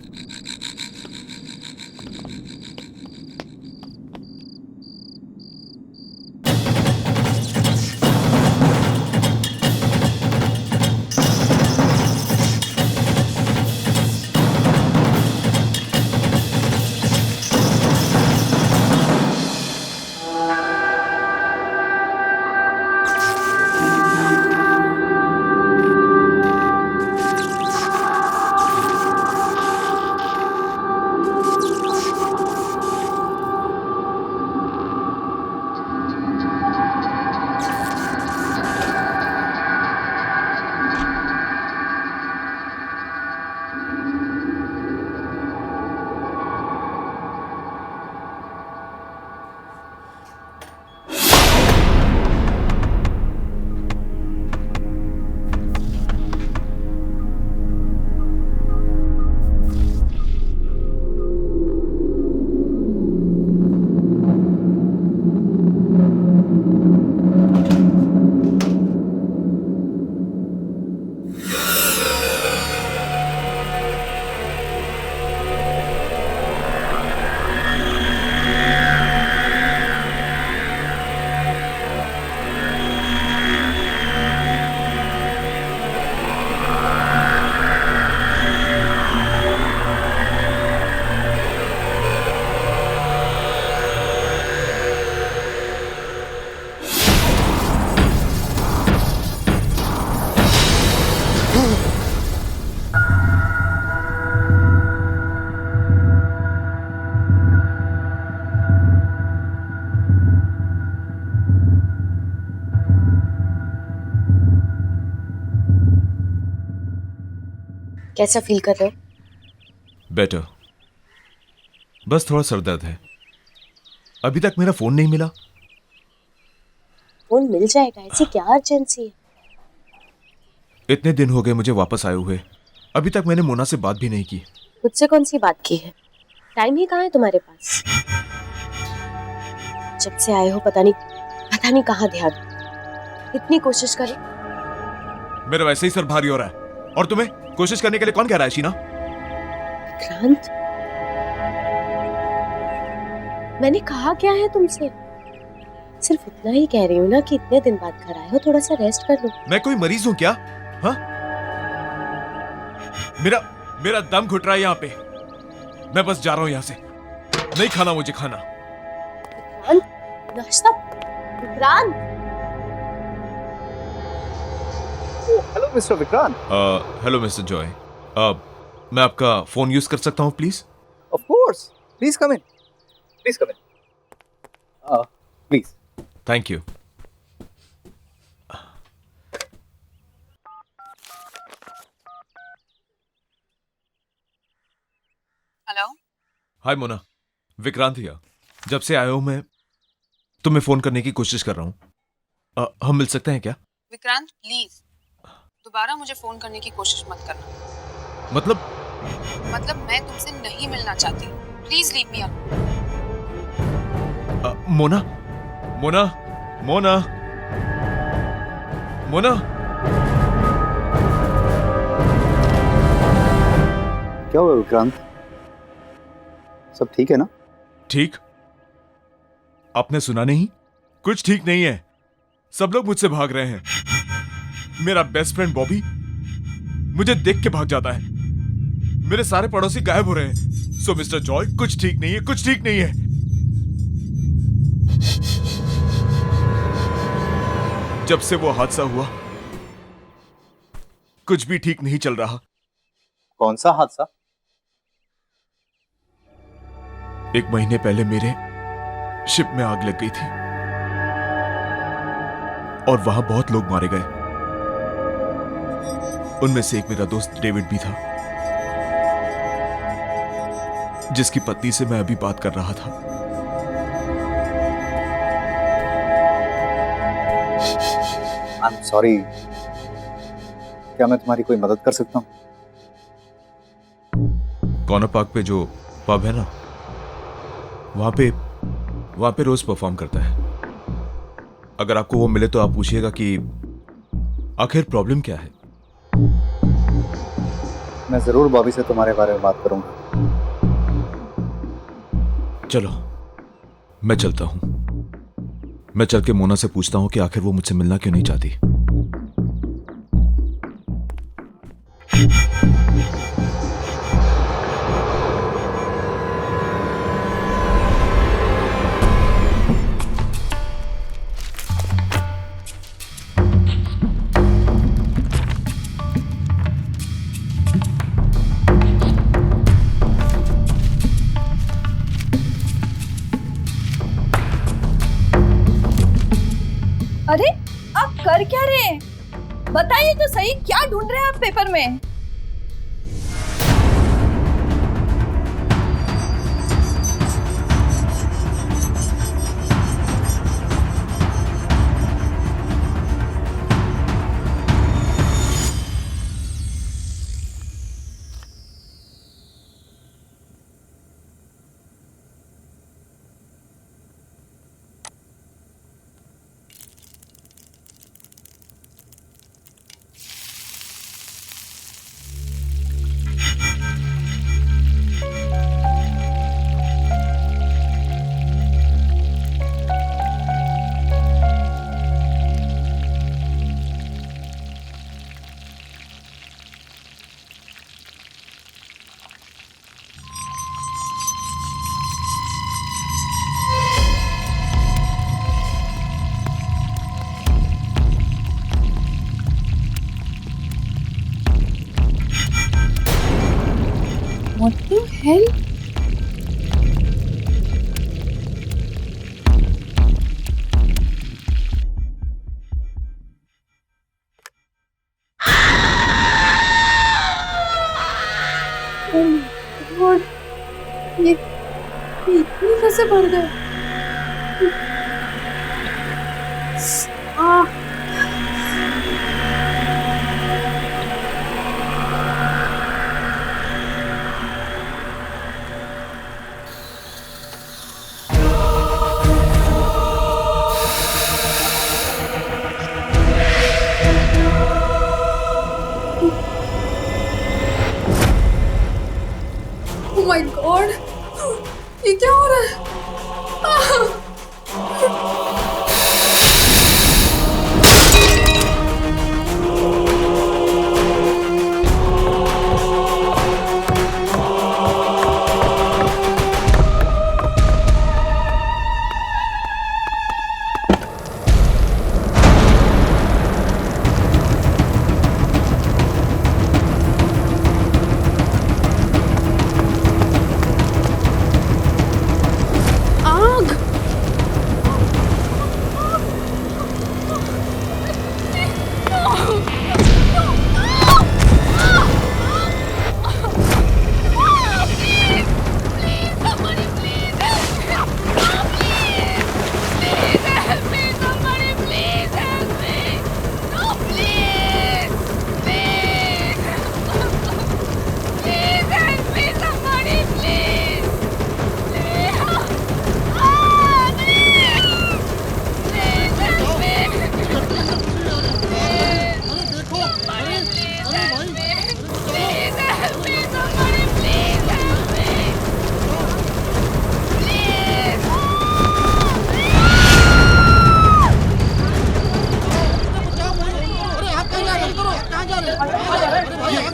कैसा फील कर रहे हो? बेटर। बस थोड़ा सर दर्द है। अभी तक मेरा फोन नहीं मिला। फोन मिल जाएगा, ऐसी क्या अर्जेंसी है? इतने दिन हो गए मुझे वापस आए हुए, अभी तक मैंने मोना से बात भी नहीं की। मुझसे कौन सी बात की है? टाइम ही कहाँ है तुम्हारे पास? जब से आए हो पता नहीं कहाँ ध्यान। इतनी कोशिश करें। मेरा वैसे ही सर भारी हो रहा है, और तुम्हें कोशिश करने के लिए कौन कह रहा है शीना? क्रांत, मैंने कहा क्या है तुमसे? सिर्फ इतना ही कह रही हूँ ना कि इतने दिन बाद घर आए हो, थोड़ा सा रेस्ट कर लो। मैं कोई मरीज हूँ क्या? हाँ? मेरा दम घुट रहा है यहाँ पे। मैं बस जा रहा हूँ यहाँ से। नहीं खाना मुझे खाना। नाश्ता? Vikrant? Hello mister Vikrant. Hello mister Joy. मैं आपका फोन यूज कर सकता हूँ please? Of course, please come in, please come in, please. Thank you. Hello. Hi Mona, Vikrant here. जब से आया हूं मैं तुम्हें फोन करने की कोशिश कर रहा हूं। हम मिल सकते हैं क्या? विक्रांत प्लीज दोबारा मुझे फोन करने की कोशिश मत करना। मतलब मैं तुमसे नहीं मिलना चाहती। Please leave me alone. Mona Mona Mona Mona. क्या हुआ विक्रांत? सब ठीक है ना? ठीक? आपने सुना नहीं? कुछ ठीक नहीं है। सब लोग मुझसे भाग रहे हैं। मेरा बेस्ट फ्रेंड बॉबी मुझे देख के भाग जाता है। मेरे सारे पड़ोसी गायब हो रहे हैं। सो मिस्टर जॉय, कुछ ठीक नहीं है, कुछ ठीक नहीं है। जब से वो हादसा हुआ कुछ भी ठीक नहीं चल रहा। कौन सा हादसा? 1 महीने पहले मेरे शिप में आग लग गई थी और वहां बहुत लोग मारे गए। उनमें से एक मेरा दोस्त डेविड भी था, जिसकी पत्नी से मैं अभी बात कर रहा था। I am sorry. क्या मैं तुम्हारी कोई मदद कर सकता हूँ? कॉर्नर पार्क पे जो पब है ना, वहां पे रोज परफॉर्म करता है। अगर आपको वो मिले तो आप पूछिएगा कि आखिर प्रॉब्लम क्या है। मैं जरूर बॉबी से तुम्हारे बारे में बात करूंगा। चलो मैं चलता हूं। मैं चल के मोना से पूछता हूं कि आखिर वो मुझसे मिलना क्यों नहीं चाहती। अरे आप कर क्या रहे हैं? बताइए तो सही, क्या ढूंढ रहे हैं आप पेपर में? What the hell? गॉड, ये इतनी कैसे बढ़ गए? Oh my God, ये क्या हो रहा है?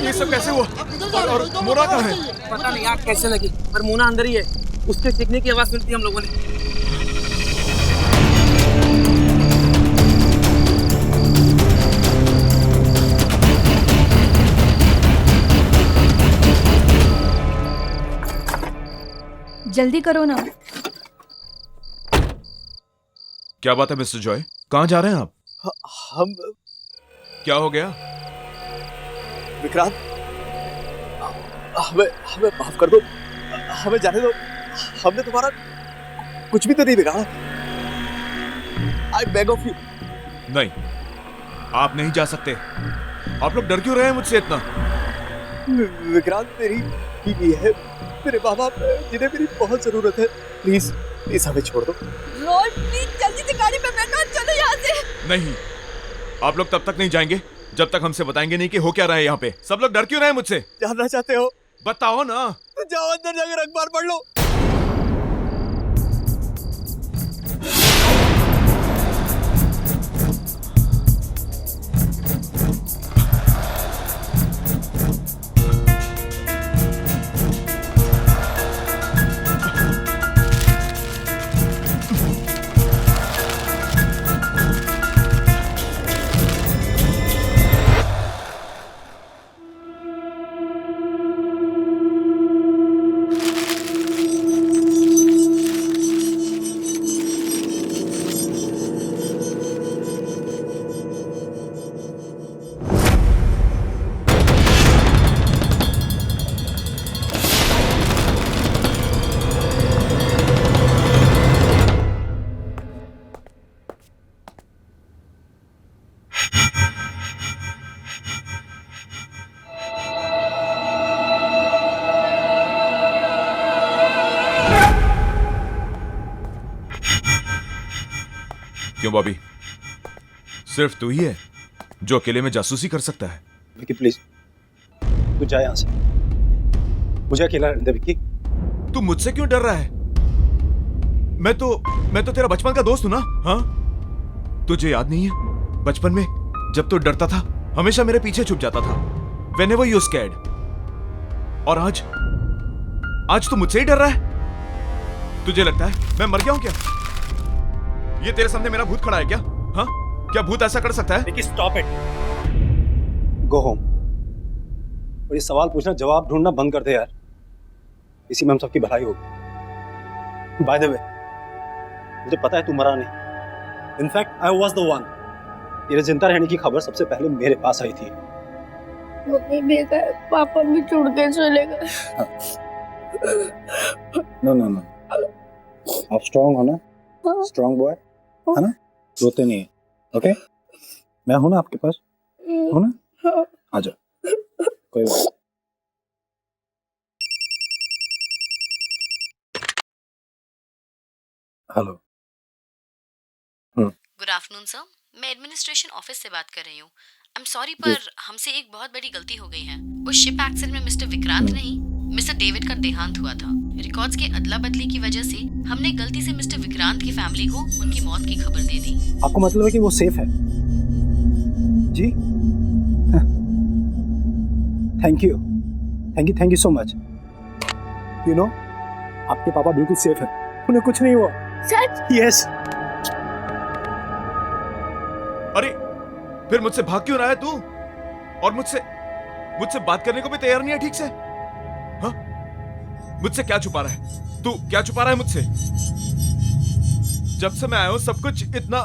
ये सब कैसे हुआ? और मोना कहाँ है? पता नहीं आग कैसे लगी, पर मोना अंदर ही है। उसके चीखने की आवाज सुनती हम लोगों ने। जल्दी करो ना। क्या बात है मिस्टर जॉय, कहाँ जा रहे हैं आप? हम क्या हो गया? विक्रांत, हमें हमें माफ कर दो, हमें जाने दो। हमने तुम्हारा कुछ भी तो नहीं बिगाड़ा। I beg of you. नहीं, आप नहीं जा सकते। आप लोग डर क्यों रहे हैं मुझसे इतना? विक्रांत, मेरी बीवी है, मेरे माँ बाप जिन्हें मेरी बहुत जरूरत है। प्लीज प्लीज हमें छोड़ दो। रोड प्लीज जल्दी से गाड़ी पे बैठो, चलो यहाँ से। नहीं, आप लोग तब तक नहीं जाएंगे जब तक हमसे बताएंगे नहीं कि हो क्या रहा है यहाँ पे। सब लोग डर क्यों रहे हैं मुझसे? जानना चाहते हो? बताओ ना। तो जाओ अंदर जाकर अखबार पढ़ लो। क्यों बॉबी, सिर्फ तू ही है जो अकेले में जासूसी कर सकता है? विकी प्लीज, तू जा यहाँ से, मुझे अकेला रहने दे। विकी, तू मुझसे क्यों डर रहा है? मैं तो तेरा बचपन का दोस्त हूं ना। हाँ, तुझे याद नहीं है बचपन में जब तू डरता था हमेशा मेरे पीछे छुप जाता था, whenever you scared। और आज तू मुझसे ही डर रहा है? तुझे लगता है मैं मर गया हूं क्या? ये तेरे सामने मेरा भूत खड़ा है क्या? हाँ, क्या भूत ऐसा कर सकता है? Stop it, go home. और ये सवाल पूछना जवाब ढूंढना बंद कर दे यार, इसी में हम सबकी भलाई होगी। बाय द वे, मुझे पता है तू मरा नहीं। In fact I was the one. तेरे जिंदा रहने की खबर सबसे पहले मेरे पास आई थी। मम्मी बेकार, पापा भी छोड़ के चले गए। नो नो नो, आप स्ट्रांग हो ना, स्ट्रांग बॉय है ना, रोते नहीं है, ओके? मैं हूं ना आपके पास, हो ना? आ जाओ, कोई बात नहीं। हेलो। गुड आफ्टरनून सर, मैं एडमिनिस्ट्रेशन ऑफिस से बात कर रही हूँ। आई एम सॉरी पर हमसे एक बहुत बड़ी गलती हो गई है। उस शिप एक्सीडेंट में मिस्टर विक्रांत नहीं, मिस्टर डेविड का देहांत हुआ था। रिकॉर्ड्स के अदला बदली की वजह से हमने गलती से मिस्टर विक्रांत की फैमिली को उनकी मौत की खबर दे दी। आपको मतलब है कि वो सेफ है? जी, thank you, thank you so much. You know, आपके पापा बिल्कुल सेफ है, उन्हें कुछ नहीं हुआ। सच? यस। अरे फिर मुझसे भाग क्यों रहा है तू? और मुझसे बात करने को भी तैयार नहीं है ठीक से? हाँ? मुझसे क्या छुपा रहा है तू? क्या छुपा रहा है मुझसे? जब से मैं आया हूं सब कुछ इतना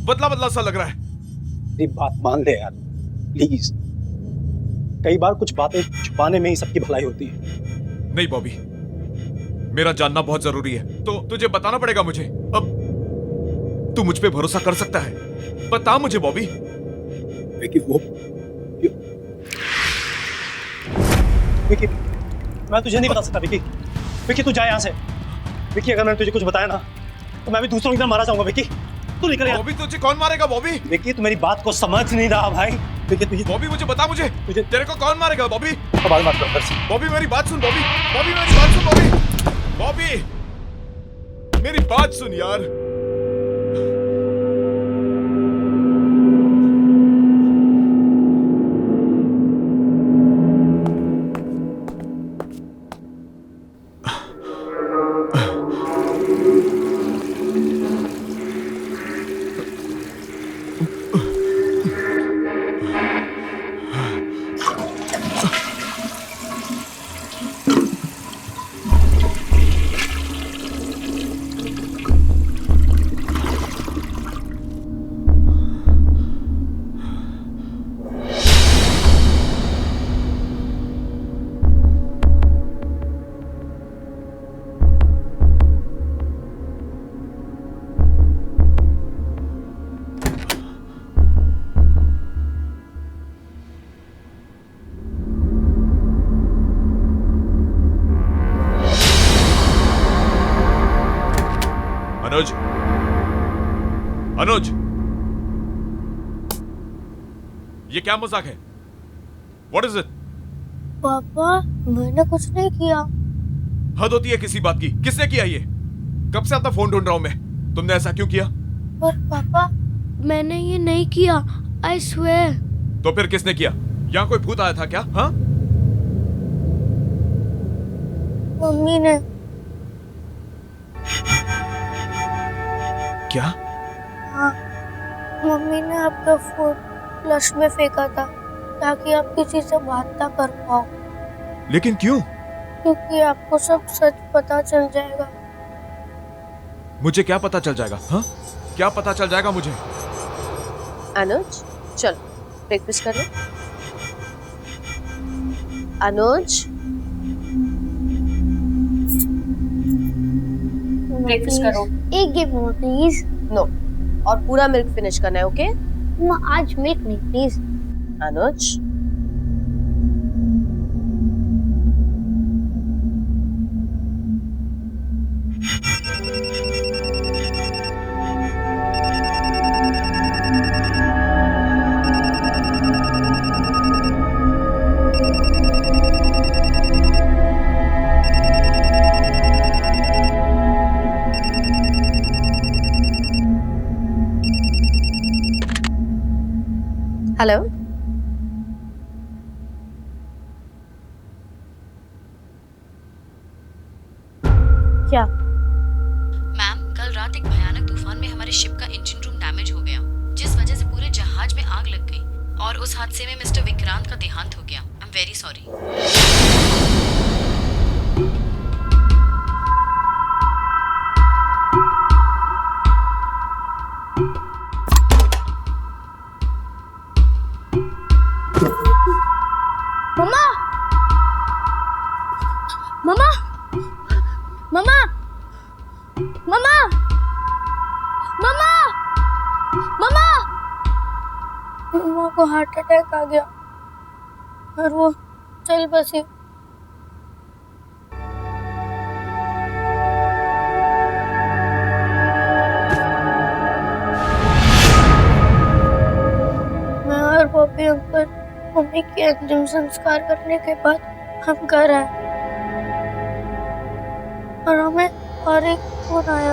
बदला बदला सा लग रहा है। मेरी बात मान ले यार, प्लीज। कई बार कुछ बातें छुपाने में ही सबकी भलाई होती है। नहीं बॉबी, मेरा जानना बहुत जरूरी है, तो तुझे बताना पड़ेगा मुझे। अब तू मुझ पे भरोसा कर सकता है, बता मुझे बॉबी। विकी, विकी, मैं तुझे नहीं बता सकता विकी। विकी तू जा यहाँ से। विकी अगर मैंने तुझे कुछ बताया ना तो मैं भी दूसरों की तरह मारा जाऊंगा। विकी तू निकल यहाँ। बॉबी तुझे कौन मारेगा बॉबी? विकी तू मेरी बात को समझ नहीं रहा भाई। विकी तुझे बॉबी मुझे बता, मुझे तेरे को कौन मारेगा बॉबी? बात मत कर। बॉबी मेरी बात सुन बॉबी, बॉबी मेरी बात सुन बॉबी, बॉबी मेरी बात सुन यार। अनुज, अनुज, ये क्या मजाक है? What is it? पापा मैंने कुछ नहीं किया। हद होती है किसी बात की। किसने किया ये? कब से आपका फोन ढूंढ रहा हूं मैं। तुमने ऐसा क्यों किया? पर पापा मैंने ये नहीं किया, I swear। तो फिर किसने किया? यहाँ कोई भूत आया था क्या? हाँ? मम्मी ने। क्या? हाँ, मम्मी ने आपका फोन फ्लश में फेंका था ताकि आप किसी से बात ना कर पाओ। लेकिन क्यों? क्योंकि आपको सब सच पता चल जाएगा। मुझे क्या पता चल जाएगा? हाँ? क्या पता चल जाएगा मुझे? अनुज चल ब्रेकफास्ट कर लो। अनुज ब्रेकफास्ट करो। एक गिव मोर प्लीज। नो, और पूरा मिल्क फिनिश करना है। ओके? आज मिल्क नहीं प्लीज। अनुज हेलो, क्या? मैम, कल रात एक भयानक तूफान में हमारे शिप का इंजन रूम डैमेज हो गया, जिस वजह से पूरे जहाज में आग लग गई और उस हादसे में मिस्टर विक्रांत का देहांत हो गया। I am very sorry. Mamma, mamma, mamma mamma mamma mamma mamma को हार्ट अटैक आ गया और वो चल बसी। मैं और बॉबी अंकल मम्मी के अंतिम संस्कार करने के बाद हम घर आए और हमें और एक फोन आया।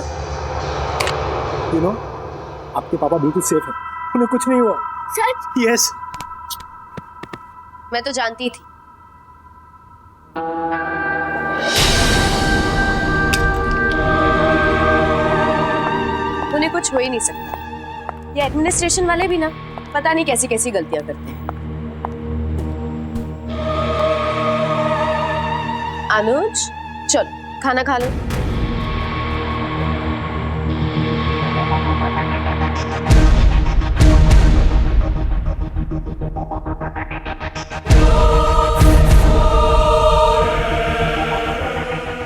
आपके पापा बिल्कुल सेफ है, उन्हें कुछ नहीं हुआ। सच? यस। मैं तो जानती थी। उन्हें कुछ हो ही नहीं सकता। ये एडमिनिस्ट्रेशन वाले भी ना पता नहीं कैसी कैसी गलतियां करते हैं। अनुज चलो खाना खा लो।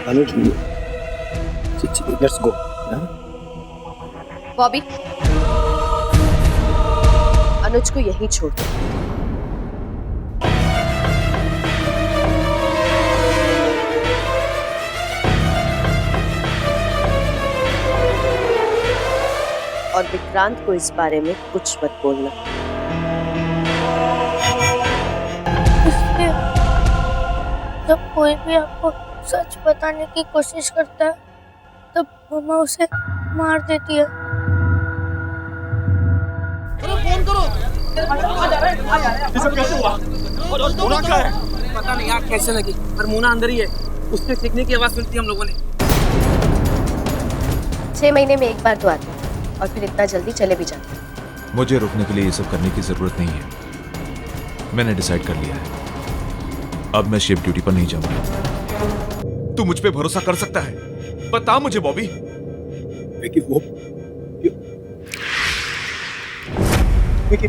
अनुज लेट्स गो। बॉबी अनुज को यहीं छोड़ दो। और विक्रांत को इस बारे में कुछ मत बोलना। इसलिए जब कोई भी आपको सच बताने की कोशिश करता है तब मम्मा उसे मार देती है। फोन करो। ये सब कैसे हुआ? मोना कहाँ है? पता नहीं आग कैसे लगी, पर मोना अंदर ही है। उसके सीखने की आवाज सुनती हम लोगों ने। 6 महीने में एक बार तो आते और फिर इतना जल्दी चले भी जाते। मुझे रुकने के लिए ये सब करने की जरूरत नहीं है। मैंने डिसाइड कर लिया है, अब मैं शिफ्ट ड्यूटी पर नहीं जाऊंगा। तू मुझ पे भरोसा कर सकता है? बता मुझे बॉबी। विकी,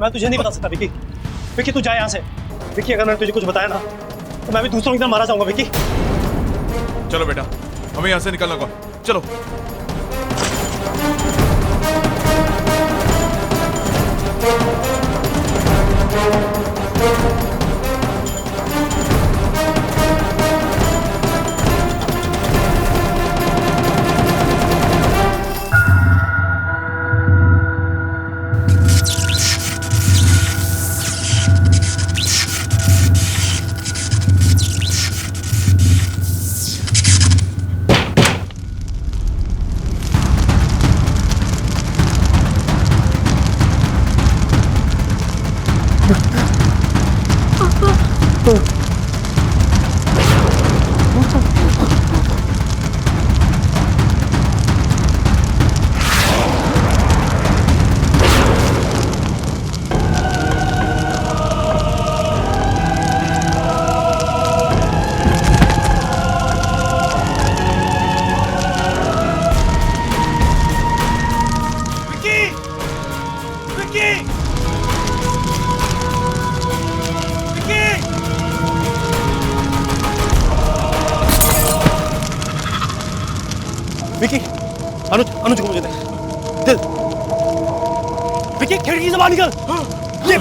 मैं तुझे नहीं बता सकता विकी। विकी तू जा यहाँ से। विकी अगर मैंने तुझे कुछ बताया ना तो मैं भी दूसरों की तरह मारा जाऊंगा विकी। चलो बेटा, हमें यहाँ से निकलना होगा। चलो। विकी, अनुज को मुझे दे। विकी खिड़की से बाहर निकल। ये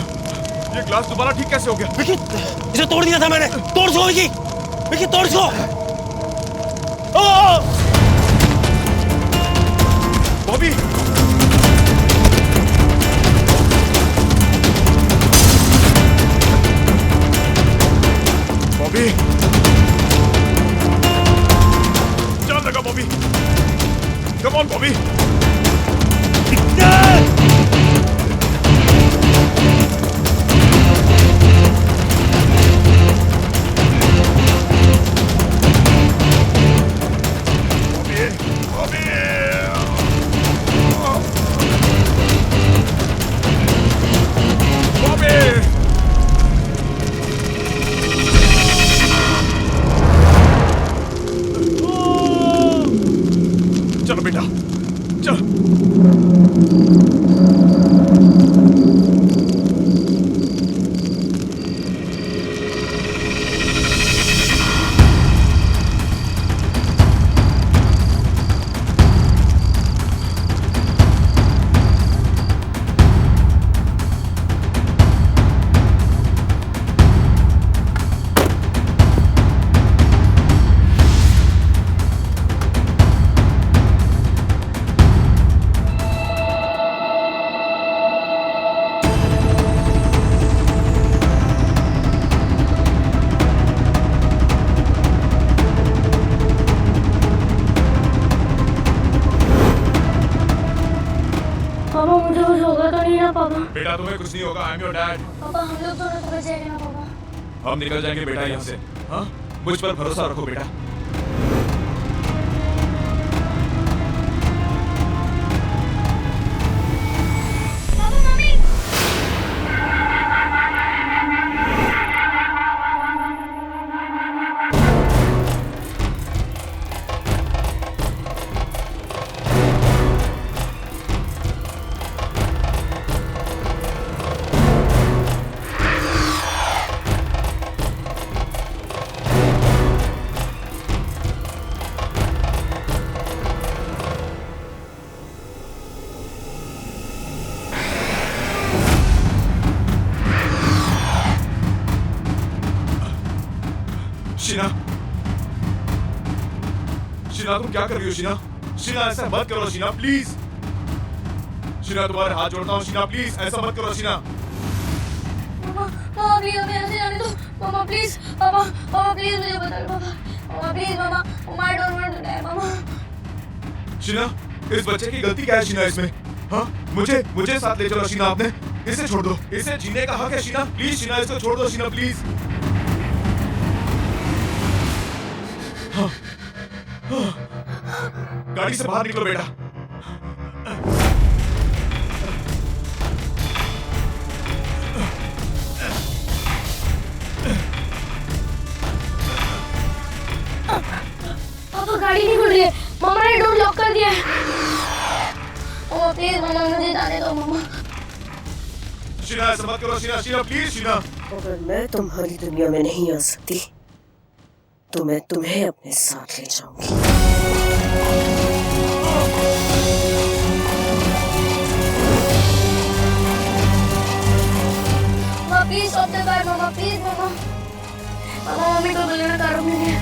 ग्लास दोबारा ठीक कैसे हो गया? विकी इसे तोड़ दिया था मैंने। तोड़ सो विकी। विकी तोड़ सो। बॉबी बॉबी जान लगा बॉबी। Come on Bobby. चलो बेटा, बेटा तुम्हें कुछ नहीं होगा, आई एम योर डैड। पापा हम लोग दोनों तो बच जाएंगे ना पापा। हम निकल जाएंगे बेटा यहाँ से। हाँ, मुझ पर भरोसा रखो बेटा। शीना, शीना तुम क्या कर रही हो शीना? शीना ऐसा मत करो शीना, प्लीज। शीना तुम्हारे हाथ जोड़ता हूँ शीना, प्लीज ऐसा मत करो शीना। पापा प्लीज हमें ऐसे जाने दो पापा, प्लीज पापा, पापा प्लीज मुझे बता दो पापा, पापा प्लीज पापा, मार डोंट वांट टू डाई पापा। शीना, इस बच्चे की गलती क्या है शीना इसमें? हाँ, मुझे साथ ले चलो शीना, आपने इसे छोड़ दो, इसे जीने का हक है शीना, प्लीज शीना इसको छोड़ दो शीना, प्लीज। हाँ, हाँ, गाड़ी से बाहर निकलो बेटा। पापा गाड़ी नहीं खुल रही है, मामा ने डोर लॉक कर दिया है। पापा प्लीज मामा मुझे जाने दो मामा। शीना ऐसा मत करो शीना, शीना प्लीज शीना। अगर मैं तुम्हारी दुनिया में नहीं आ सकती तो मैं तुम्हें अपने साथ ले जाऊंगी। Mama please stop the car mama, please mama. Mama mummy को बुलाना कार में है।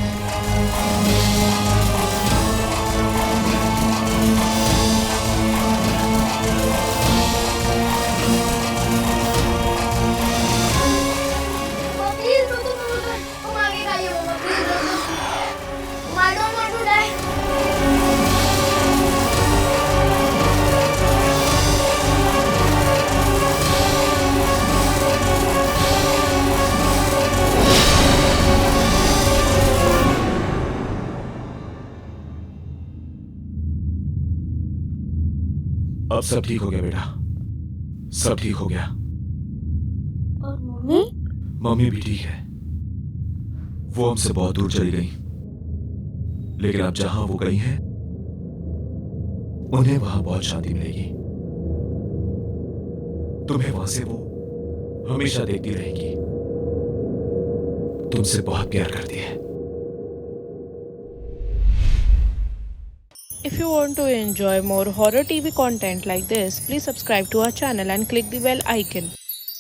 अब सब ठीक हो गया बेटा, सब ठीक हो गया। और मम्मी? मम्मी भी ठीक है। वो हमसे बहुत दूर चली गई, लेकिन अब जहां वो गई हैं, उन्हें वहां बहुत शांति मिलेगी। तुम्हें वहां से वो हमेशा देखती रहेगी। तुमसे बहुत प्यार करती है। If you want to enjoy more horror TV content like this, please subscribe to our channel and click the bell icon.